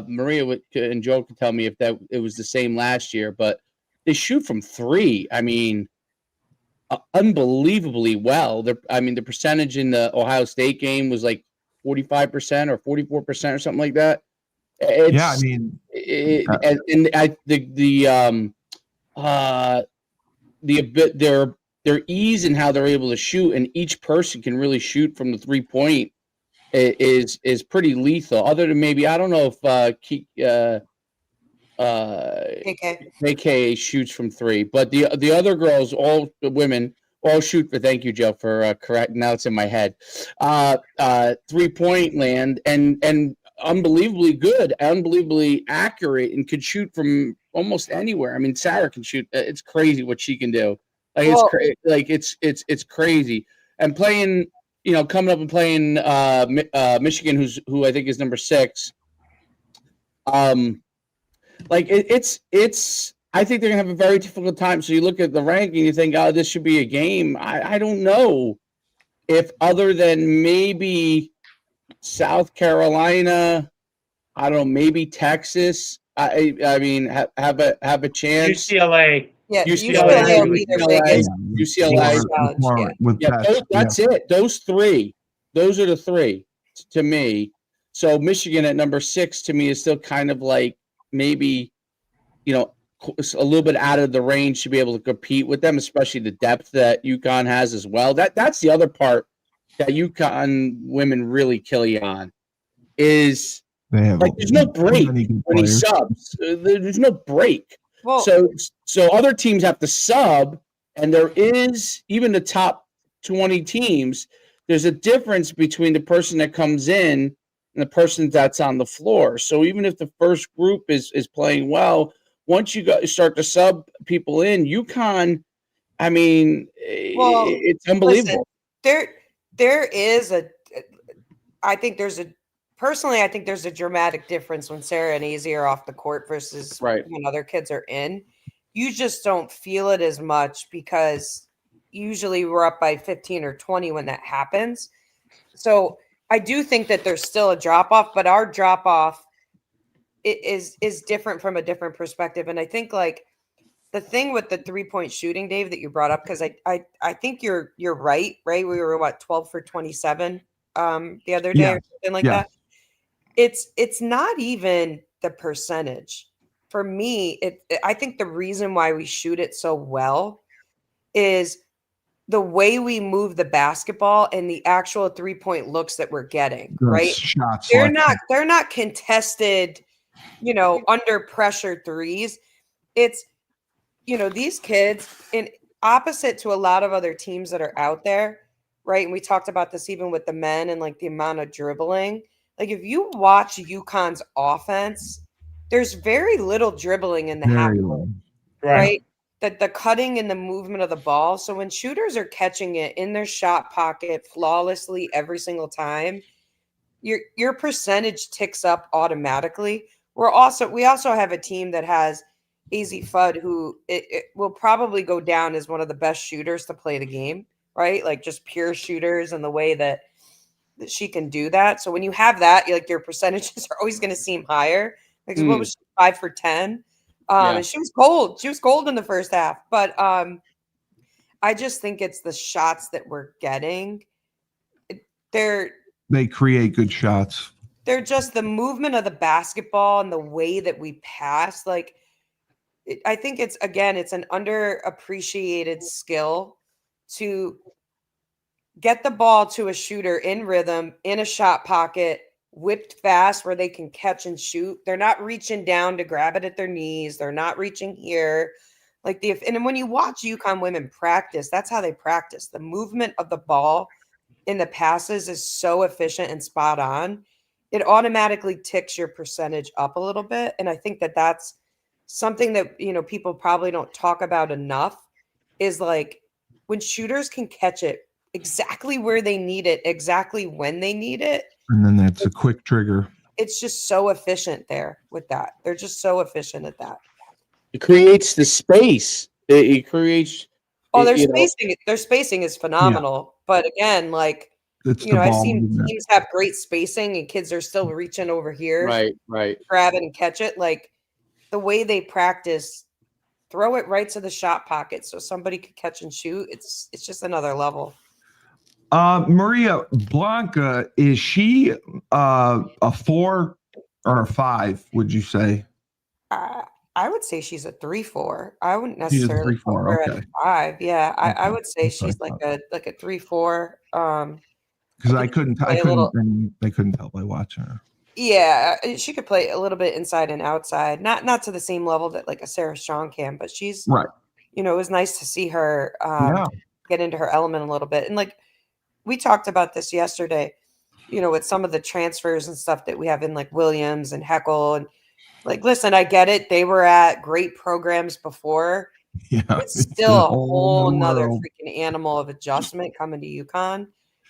Maria and Joe can tell me if it was the same last year, but they shoot from 3. I mean, unbelievably well. The percentage in the Ohio State game was like 45% or 44% or something like that. Their ease in how they're able to shoot, and each person can really shoot from the 3-point is pretty lethal. Other than maybe, I don't know if KK shoots from 3, but the other girls, all the women, all shoot for. Thank you, Joe, for correct. Now it's in my head. 3-point land and unbelievably good, unbelievably accurate, and could shoot from almost anywhere. I mean, Sarah can shoot. It's crazy what she can do. It's crazy. And playing, coming up and playing Michigan, who I think is number 6. I think they're gonna have a very difficult time. So you look at the ranking, you think, oh, this should be a game. I don't know if, other than maybe South Carolina, I don't know, maybe Texas. I mean, have a chance. UCLA. Yeah, UCLA will be their biggest UCLA. challenge. That's it. Those 3. Those are the 3 to me. So Michigan at number 6 to me is still kind of like maybe, a little bit out of the range to be able to compete with them, especially the depth that UConn has as well. That's the other part that UConn women really kill you on is there's no break when he subs. There's no break. Well, so other teams have to sub, and there is, even the top 20 teams, there's a difference between the person that comes in and the person that's on the floor. So even if the first group is playing well, once you start to sub people in, UConn, I mean, it's unbelievable. Listen, there is I think there's a dramatic difference when Sarah and Azzi are off the court versus when other kids are in. You just don't feel it as much because usually we're up by 15 or 20 when that happens. So I do think that there's still a drop off, but our drop off is different from a different perspective. And I think like the thing with the 3-point shooting, Dave, that you brought up, because I think you're right. We were what, 12 for 27 the other day or something like that. It's not even the percentage. For me, I think the reason why we shoot it so well is the way we move the basketball and the actual 3-point looks that we're getting, right? Shots. They're not contested, under pressure threes. It's, these kids, in opposite to a lot of other teams that are out there, right? And we talked about this even with the men and like the amount of dribbling. Like if you watch UConn's offense, there's very little dribbling in the half, right? The cutting and the movement of the ball. So when shooters are catching it in their shot pocket flawlessly every single time, your percentage ticks up automatically. We also have a team that has AZ Fudd, who it will probably go down as one of the best shooters to play the game, right? Like just pure shooters and the way that she can do that. So when you have that, like your percentages are always going to seem higher. Like what was she, 5 for 10? And she was cold. She was cold in the first half. But I just think it's the shots that we're getting. They create good shots. They're just the movement of the basketball and the way that we pass. Like, I think it's an underappreciated skill to get the ball to a shooter in rhythm, in a shot pocket, whipped fast where they can catch and shoot. They're not reaching down to grab it at their knees. They're not reaching here. And when you watch UConn women practice, that's how they practice. The movement of the ball in the passes is so efficient and spot on. It automatically ticks your percentage up a little bit. And I think that that's something that, people probably don't talk about enough, is like when shooters can catch it exactly where they need it, exactly when they need it. And then that's a quick trigger. It's just so efficient there with that. They're just so efficient at that. It creates the space. It creates. Their spacing is phenomenal. Yeah. But again, like, I've seen teams have great spacing and kids are still reaching over here. Right. Grab it and catch it. Like the way they practice, throw it right to the shot pocket so somebody could catch and shoot. It's just another level. Maria Blanca, is she a 4 or a 5, would you say? I would say she's a 3-4. I wouldn't necessarily put her at a 5. Yeah, okay. I would say she's like a 3-4. Because I couldn't tell by watching her. Yeah, she could play a little bit inside and outside, not to the same level that like a Sarah Strong can, but she's right. It was nice to see her get into her element a little bit. And like we talked about this yesterday, with some of the transfers and stuff that we have in like Williams and Heckle, and like, listen, I get it. They were at great programs before. Yeah, it's still a whole nother freaking animal of adjustment coming to UConn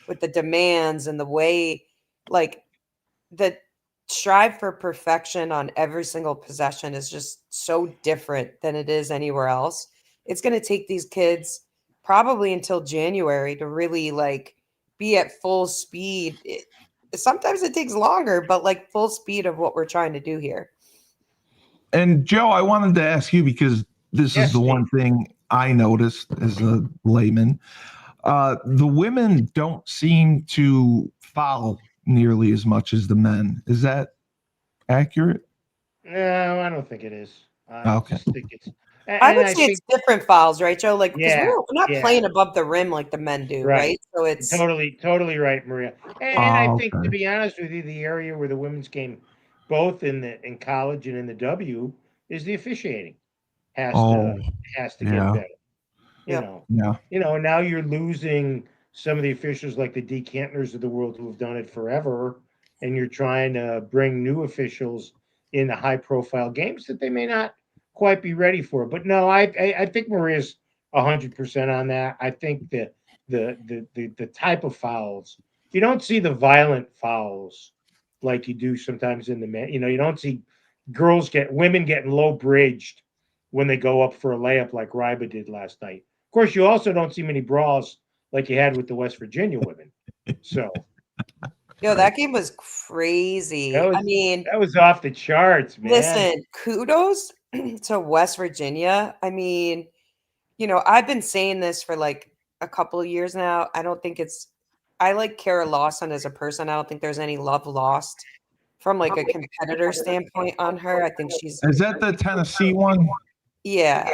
with the demands and the way, like, the strive for perfection on every single possession is just so different than it is anywhere else. It's going to take these kids probably until January to really like be at full speed. Sometimes it takes longer, but like full speed of what we're trying to do here. And Joe, I wanted to ask you, because this is the one thing I noticed as a layman. The women don't seem to foul nearly as much as the men. Is that accurate? No, I don't think it is. Okay. I would say it's different fouls, right, Joe? Like, because we're not playing above the rim like the men do, right? So it's totally right, Maria. And I think, to be honest with you, the area where the women's game, both in college and in the W, is the officiating. Has to get better. Now you're losing some of the officials like the D. Cantners of the world who have done it forever, and you're trying to bring new officials in the high-profile games that they may not quite be ready for. But no, I think Maria's 100% on that. I think that the type of fouls, you don't see the violent fouls like you do sometimes in the men. You don't see women getting low bridged when they go up for a layup like Ryba did last night. Of course, you also don't see many brawls like you had with the West Virginia women. So Yo, that game was crazy. That was I mean, that was off the charts, man. listen, kudos to West Virginia. I mean, I've been saying this for like a couple of years now. I like Kara Lawson as a person. I don't think there's any love lost from like a competitor standpoint on her. I think she's, Is that the Tennessee one? yeah.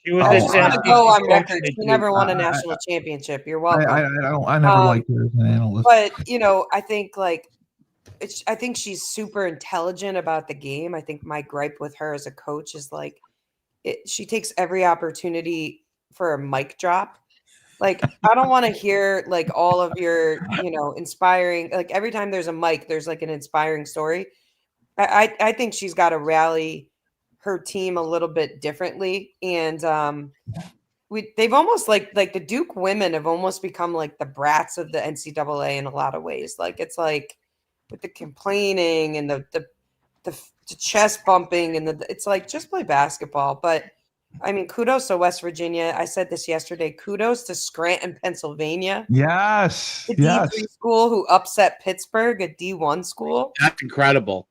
She was I Oh, just the want to Tennessee go on coach record. that She you- never won a I- national championship. You're I welcome. I never Um, liked her as an analyst. But I think like I think she's super intelligent about the game. I think my gripe with her as a coach is like she takes every opportunity for a mic drop. Like I don't want to hear like all of your inspiring. Like every time there's a mic, there's like an inspiring story. I think she's got to rally her team a little bit differently, and they've almost like the Duke women have almost become like the brats of the NCAA in a lot of ways. Like it's like with the complaining and the chest bumping and it's like just play basketball. But I mean, kudos to West Virginia. I said this yesterday. Kudos to Scranton, Pennsylvania, Yes, the yes. D3 school who upset Pittsburgh, a D1 school. That's incredible.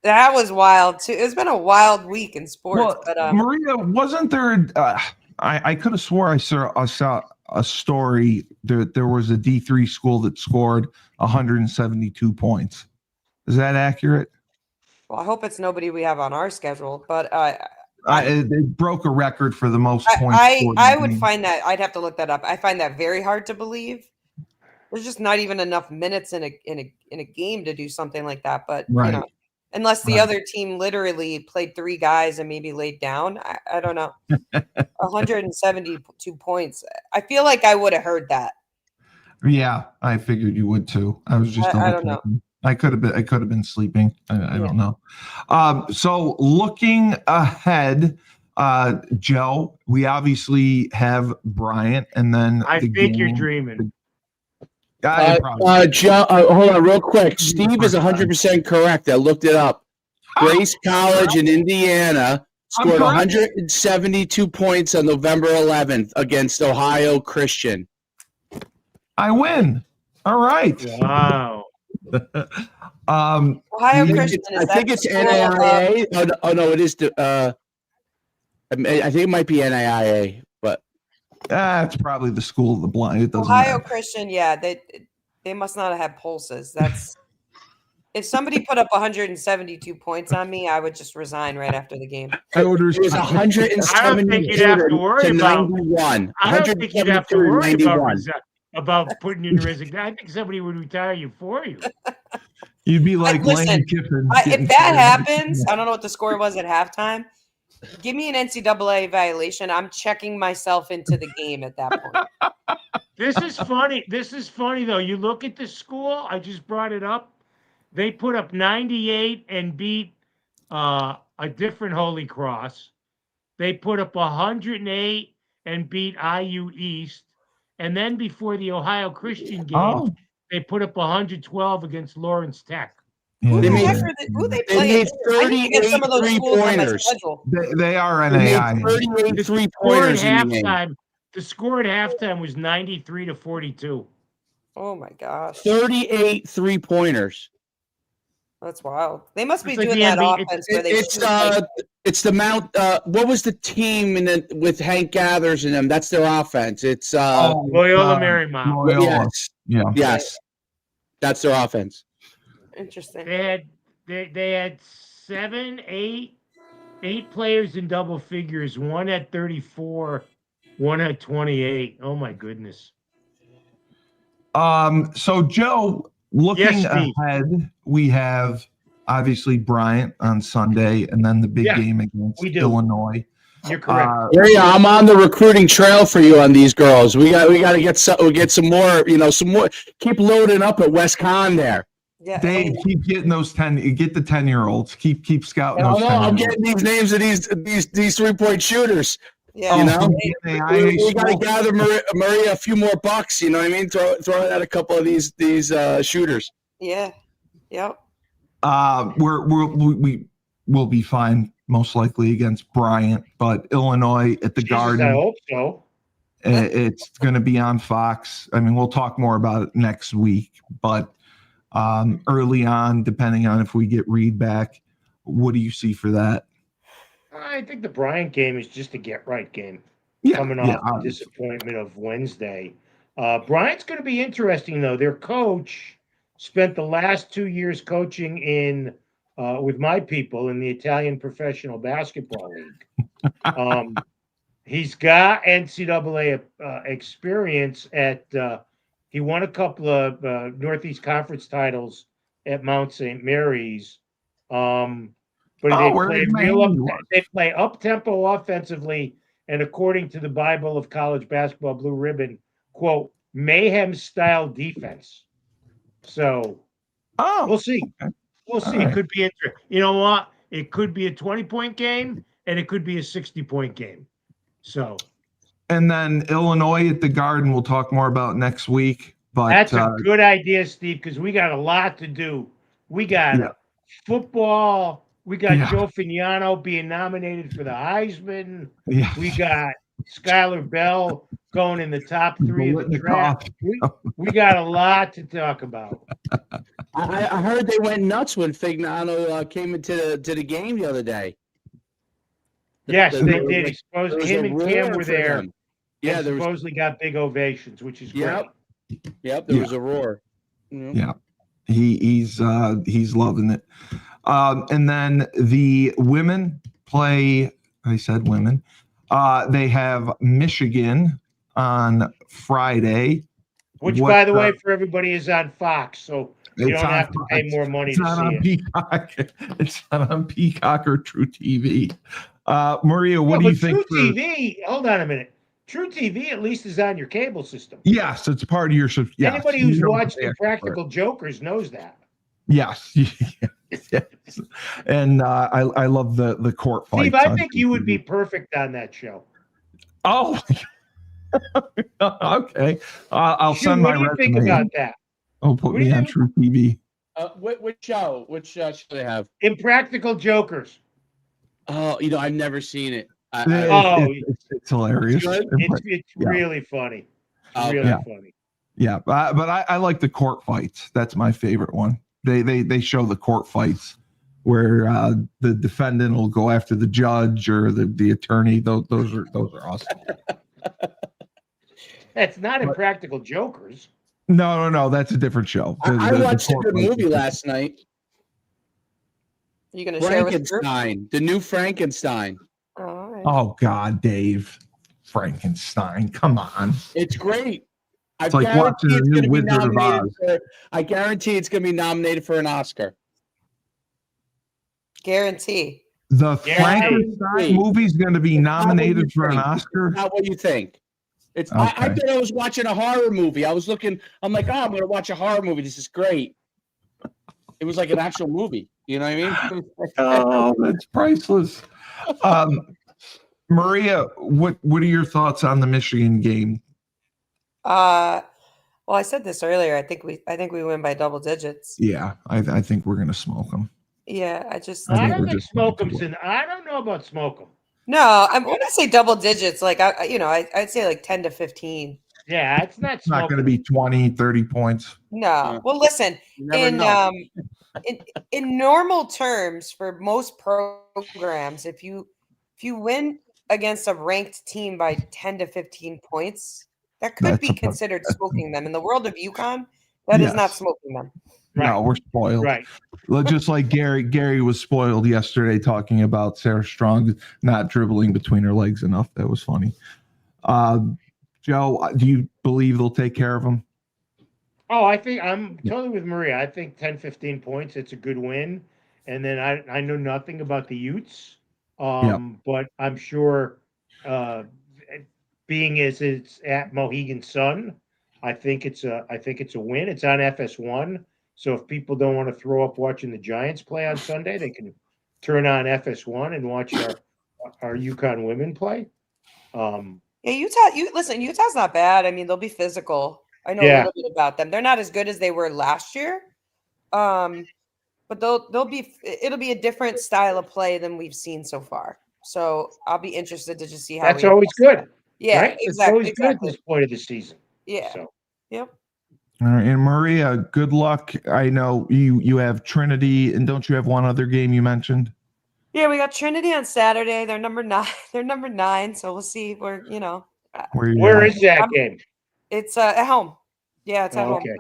That was wild too. It's been a wild week in sports. Well, But Maria, wasn't there? I could have swore I saw a story. There was a D3 school that scored 172 points. Is that accurate? well, I hope it's nobody we have on our schedule. But It broke a record for the most points. I would find that I'd have to look that up. I find that very hard to believe. There's just not even enough minutes in a game to do something like that. But Right. unless the Right. other team literally played 3 guys and maybe laid down, I don't know. 172 points. I feel like I would have heard that. Yeah, I figured you would too. I was just I don't know. double-checking. I could have been sleeping. I don't know. So looking ahead, Joe, we obviously have Bryant, and then I the think you're game- dreaming. probably- Joe, hold on real quick. Steve is 100% correct. I looked it up. Grace College in Indiana scored correct. 172 points on November 11th against Ohio Christian. I win. All right. Wow. Ohio Yeah, Christian. I think it's NAIA. Oh no, it is. I think it might be NAIA, but It's probably the school of the blind. It doesn't Ohio matter. Christian. Yeah, they must not have had pulses. That's if somebody put up 172 points on me, I would just resign right after the game. it was 172 I don't think you'd have to worry about- 91. I don't think you'd have to 172 to worry 91. about putting in resignation. I think somebody would retire you for you. You'd be like listen, Lane Kiffin. If getting that fired. happens, I don't know what the score was at halftime. Give me an NCAA violation. I'm checking myself into the game at that point. This is funny. This is funny though. You look at the school. I just brought it up. They put up 98 and beat a different Holy Cross. They put up 108 and beat IU East. And then before the Ohio Christian game, Oh, they put up 112 against Lawrence Tech. Who They the made- heck are who they they play? made I need to get some of those 38 schools on my three-pointers. schedule. they are They made NAI. 38 The score at three-pointers in the game. halftime. The score at halftime was 93 to 42. Oh my gosh, 38 three-pointers. that's wild. They must be It's like doing the that NBA offense where they shoot like, It's the Mount. What was the team with Hank Gathers in them? That's their offense. It's Loyola Marymount. Loyola. yes, Yeah. yes, that's their offense. interesting. They had 8 players in double figures. One at 34, one at 28. Oh my goodness. So Joe, looking Yes, Steve. ahead, we have obviously Bryant on Sunday, and then the big Yeah, game against we do. Illinois. You're correct. Yeah, I'm on the recruiting trail for you on these girls. We got to get some more. Some more. Keep loading up at West Con there. Yeah, Dave, keep getting those 10-year-olds. Keep scouting those. I'm 10-year-olds. getting these names of these 3-point shooters. yeah. You know? NAIA We got to school. gather Maria a few more bucks. You know what I mean? Throw it at a couple of these shooters. Yeah. Yep. We will be fine most likely against Bryant, but Illinois at the Jesus, I Garden, hope so. it's going to be on Fox. I mean, we'll talk more about it next week, but early on, depending on if we get Reed back. What do you see for that? I think the Bryant game is just a get-right game. Yeah, Coming yeah, off the disappointment of Wednesday. Bryant's going to be interesting, though. Their coach spent the last 2 years coaching in with my people in the Italian Professional Basketball League. He's got NCAA experience at he won a couple of Northeast Conference titles at Mount St. Mary's. But Oh, where is Miami? they play up-tempo offensively, and according to the Bible of college basketball, Blue Ribbon, quote, mayhem-style defense. So we'll see. Okay. We'll see. It could be interesting. You know what? It could be a 20-point game, and it could be a 60-point game. So, and then Illinois at the Garden, we'll talk more about next week. But that's a good idea, Steve, because we got a lot to do. We got football. We got Joe Fignano being nominated for the Heisman. Yeah. We got Skylar Bell going in the top 3 of the draft. We got a lot to talk about. I heard they went nuts when Fignano came into the game the other day. Yes, they did. Him and Cam were there. Yeah, they supposedly got big ovations, which is great. Yep, there was a roar. Yeah, he's loving it. And then the women play. I said women. They have Michigan on Friday, which, by the way, for everybody is on Fox, so you don't have to pay more money to see it. Peacock. It's not on Peacock or True TV. Maria, what do you think? True TV, hold on a minute. True TV at least is on your cable system. Yes, it's part of your. Yes, anybody who's watched Impractical Jokers knows that. Yes. Yes. And I love the court fights. Steve, I think you would be perfect on that show. Oh, okay. I'll send my resume. What do you think about that? Oh, put me on True TV. Which show? Which show do they have? Impractical Jokers. Oh, I've never seen it. It's hilarious. It's really funny. Really funny. Yeah, but I like the court fights. That's my favorite one. They show the court fights where the defendant will go after the judge or the attorney. Those are awesome. That's not Impractical Jokers. No, that's a different show. I watched a good movie last night. You gonna share with the group? Frankenstein, the new Frankenstein. All right. Oh God, Dave, Frankenstein! Come on, it's great. It's like watching the new Wizard of Oz. I guarantee it's going to be nominated for an Oscar. Guarantee. The Frankenstein movie is going to be nominated for an Oscar. Not what you think. It's. Okay. I thought I was watching a horror movie. I was looking. I'm like, I'm going to watch a horror movie. This is great. It was like an actual movie. You know what I mean? Oh, that's priceless. Maria, what are your thoughts on the Michigan game? Well, I said this earlier. I think we win by double digits. Yeah, I think we're gonna smoke them. Yeah, I don't think smoke them. I don't know about smoke them. No, when I say double digits, like I'd say like 10 to 15. Yeah, it's not. It's not going to be 20, 30 points. No. Yeah. Well, listen, in normal terms for most programs, if you win against a ranked team by 10 to 15 points, that could be considered smoking them. In the world of UConn, that is not smoking them. Right. No, we're spoiled. Right. Just like Gary was spoiled yesterday talking about Sarah Strong not dribbling between her legs enough. That was funny. Joe, do you believe they'll take care of him? Oh, I think I'm totally with Maria. I think 10, 15 points, it's a good win. And then I know nothing about the Utes, but I'm sure being as it's at Mohegan Sun, I think it's a win. It's on FS1. So if people don't want to throw up watching the Giants play on Sunday, they can turn on FS1 and watch our UConn women play. Utah's not bad. I mean, they'll be physical. I know a little bit about them. They're not as good as they were last year. But it'll be a different style of play than we've seen so far. So I'll be interested to just see how that's always good. Yeah, right? Exactly. It's always good at this point of the season. Yeah. So. Yep. All right, and Maria, good luck. I know you have Trinity, and don't you have one other game you mentioned? Yeah, we got Trinity on Saturday. They're number 9. They're number 9, so we'll see where, Where is that game? It's at home. Yeah, it's at Oh, home. okay.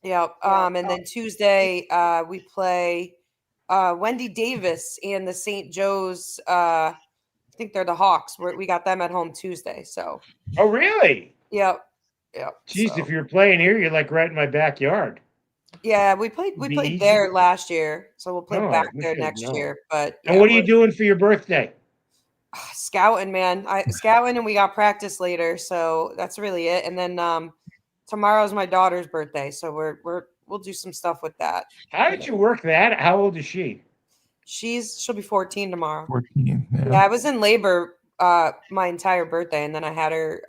Yeah. And then Tuesday, we play Wendy Davis and the St. Joe's. I think they're the Hawks. We got them at home Tuesday. So. Oh, really? Yep. Yep. Jeez, so. if you're playing here, you're like right in my backyard. Yeah, we played Be there last year, so we'll play Oh, back we there should next know. year. But And what are you doing for your birthday? Scouting, man. Scouting, and we got practice later, so that's really it. And then tomorrow's my daughter's birthday, so we'll do some stuff with that. How did you work that? How old is she? She'll be 14 tomorrow. 14. Yeah, I was in labor my entire birthday, and then I had her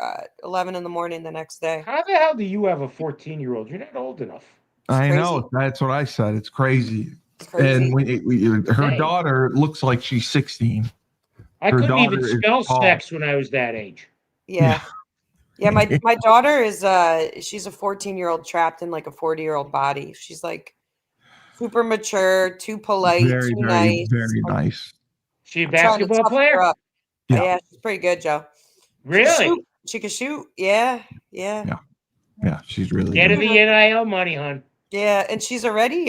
11 in the morning the next day. How the hell do you have a 14-year-old? You're not old enough. I know. That's what I said. It's crazy. It's crazy. And her daughter looks like she's 16. I Her couldn't even daughter is spell tall. sex when I was that age. Yeah. Yeah, my daughter is she's a 14-year-old trapped in like a 40-year-old body. She's like super mature, too polite, Very, too very, nice. very nice. She a I'm trying to basketball toughen her player? up. Yeah. Yeah, she's pretty good, Joe. Really? She can shoot. Yeah. Yeah, she's really Get her good. the NIL money, hon. Yeah, and she's already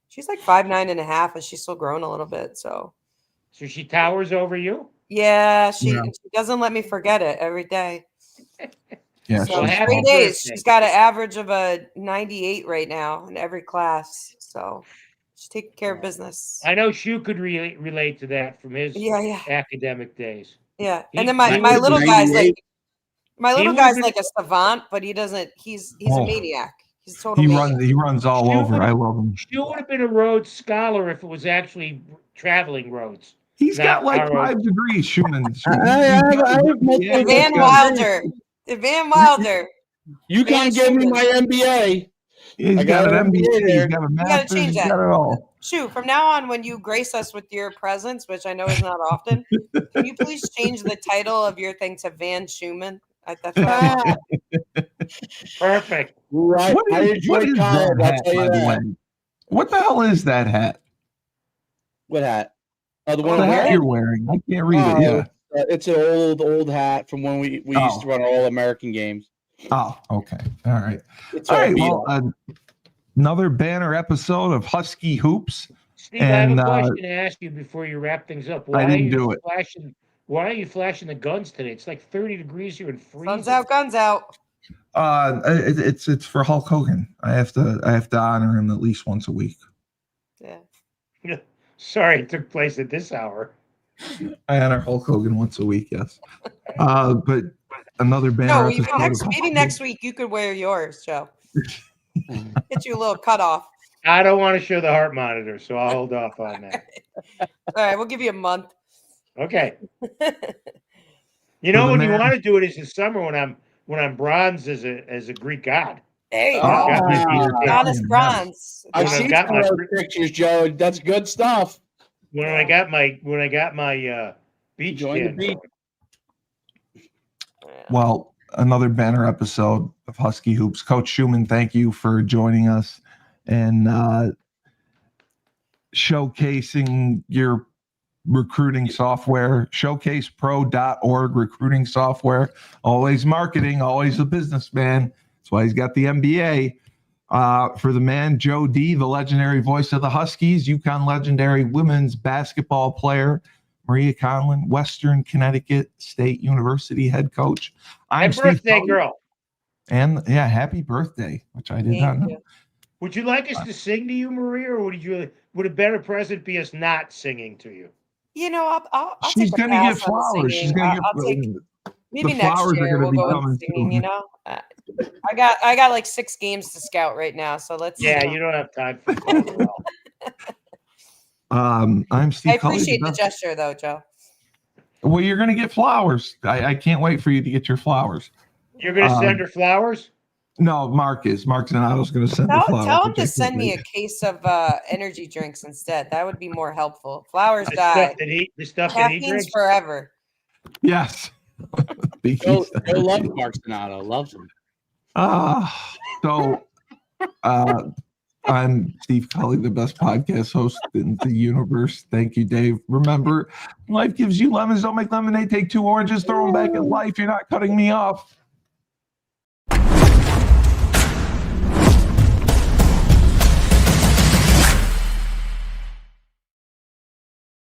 she's like 5'9.5", and she's still growing a little bit. So she towers over you? yeah, she doesn't let me forget it every day. Yeah, so she's 3 fun. days. She's got an average of a 98 right now in every class. So she's taking care of business. I know Shu could relate to that from his academic days. Yeah, and then my little guy's like a savant, but he doesn't. He's a maniac. He's a total maniac. He runs all over. I love him. Shu would have been a Rhodes Scholar if it was actually traveling roads. He's got like 5 degrees, Schumann. Van Wilder. Van Wilder. You can't give me my MBA. He's got an MBA. He's got a master's. Change He's that. got it all. Shoot, from now on, when you grace us with your presence, which I know is not often, can you please change the title of your thing to Van Schumann? That's what I want. Perfect. Right. What is that hat, by the way? What the hell is that hat? What hat? The one hat you're wearing. I can't read it. Yeah. It's an old hat from when we used to run our All-American games. Oh, okay. All right. All right. Well, another banner episode of Husky Hoops. Steve, I have a question to ask you before you wrap things up. I didn't do it. Why are you flashing the guns today? It's like 30 degrees here and freezing. Guns out. It's for Hulk Hogan. I have to honor him at least once a week. Yeah. Sorry, it took place at this hour. I honor Hulk Hogan once a week. Yes. But another banner. Maybe next week you could wear yours, Joe. Get you a little cutoff. I don't want to show the heart monitor, so I'll hold off on that. All right, we'll give you a month. Okay. You know, when you want to do it is in summer when I'm bronze as a Greek god. There you go. Honest bronze. I've seen some pictures, Joe. That's good stuff. When I got my beach tan. Well, another banner episode of Husky Hoops. Coach Schumann, thank you for joining us and showcasing your recruiting software. Showcasepro.org recruiting software. Always marketing, always a businessman. That's why he's got the MBA. For the man, Joe D., the legendary voice of the Huskies, UConn legendary women's basketball player, Maria Conlon, Western Connecticut State University head coach. I'm Steve birthday girl. And happy birthday, which I did not know. Would you like us to sing to you, Maria, or would a better present be us not singing to you? You know, I'll she's going to get flowers. She's going to get maybe next year we'll go with singing, you know. I got like 6 games to scout right now, so let's. Yeah, you don't have time for that. I'm Steve. I appreciate the gesture, though, Joe. Well, you're going to get flowers. I can't wait for you to get your flowers. You're going to send her flowers? No, Mark Zanotto's going to send her flowers. Tell him to send me a case of energy drinks instead. That would be more helpful. Flowers die. The stuff that he drinks forever. Yes. I love Mark Zanotto. Loves him. So I'm Steve Cully, the best podcast host in the universe. Thank you, Dave. Remember, life gives you lemons. Don't make lemonade. Take 2 oranges, throw them back at life. You're not cutting me off.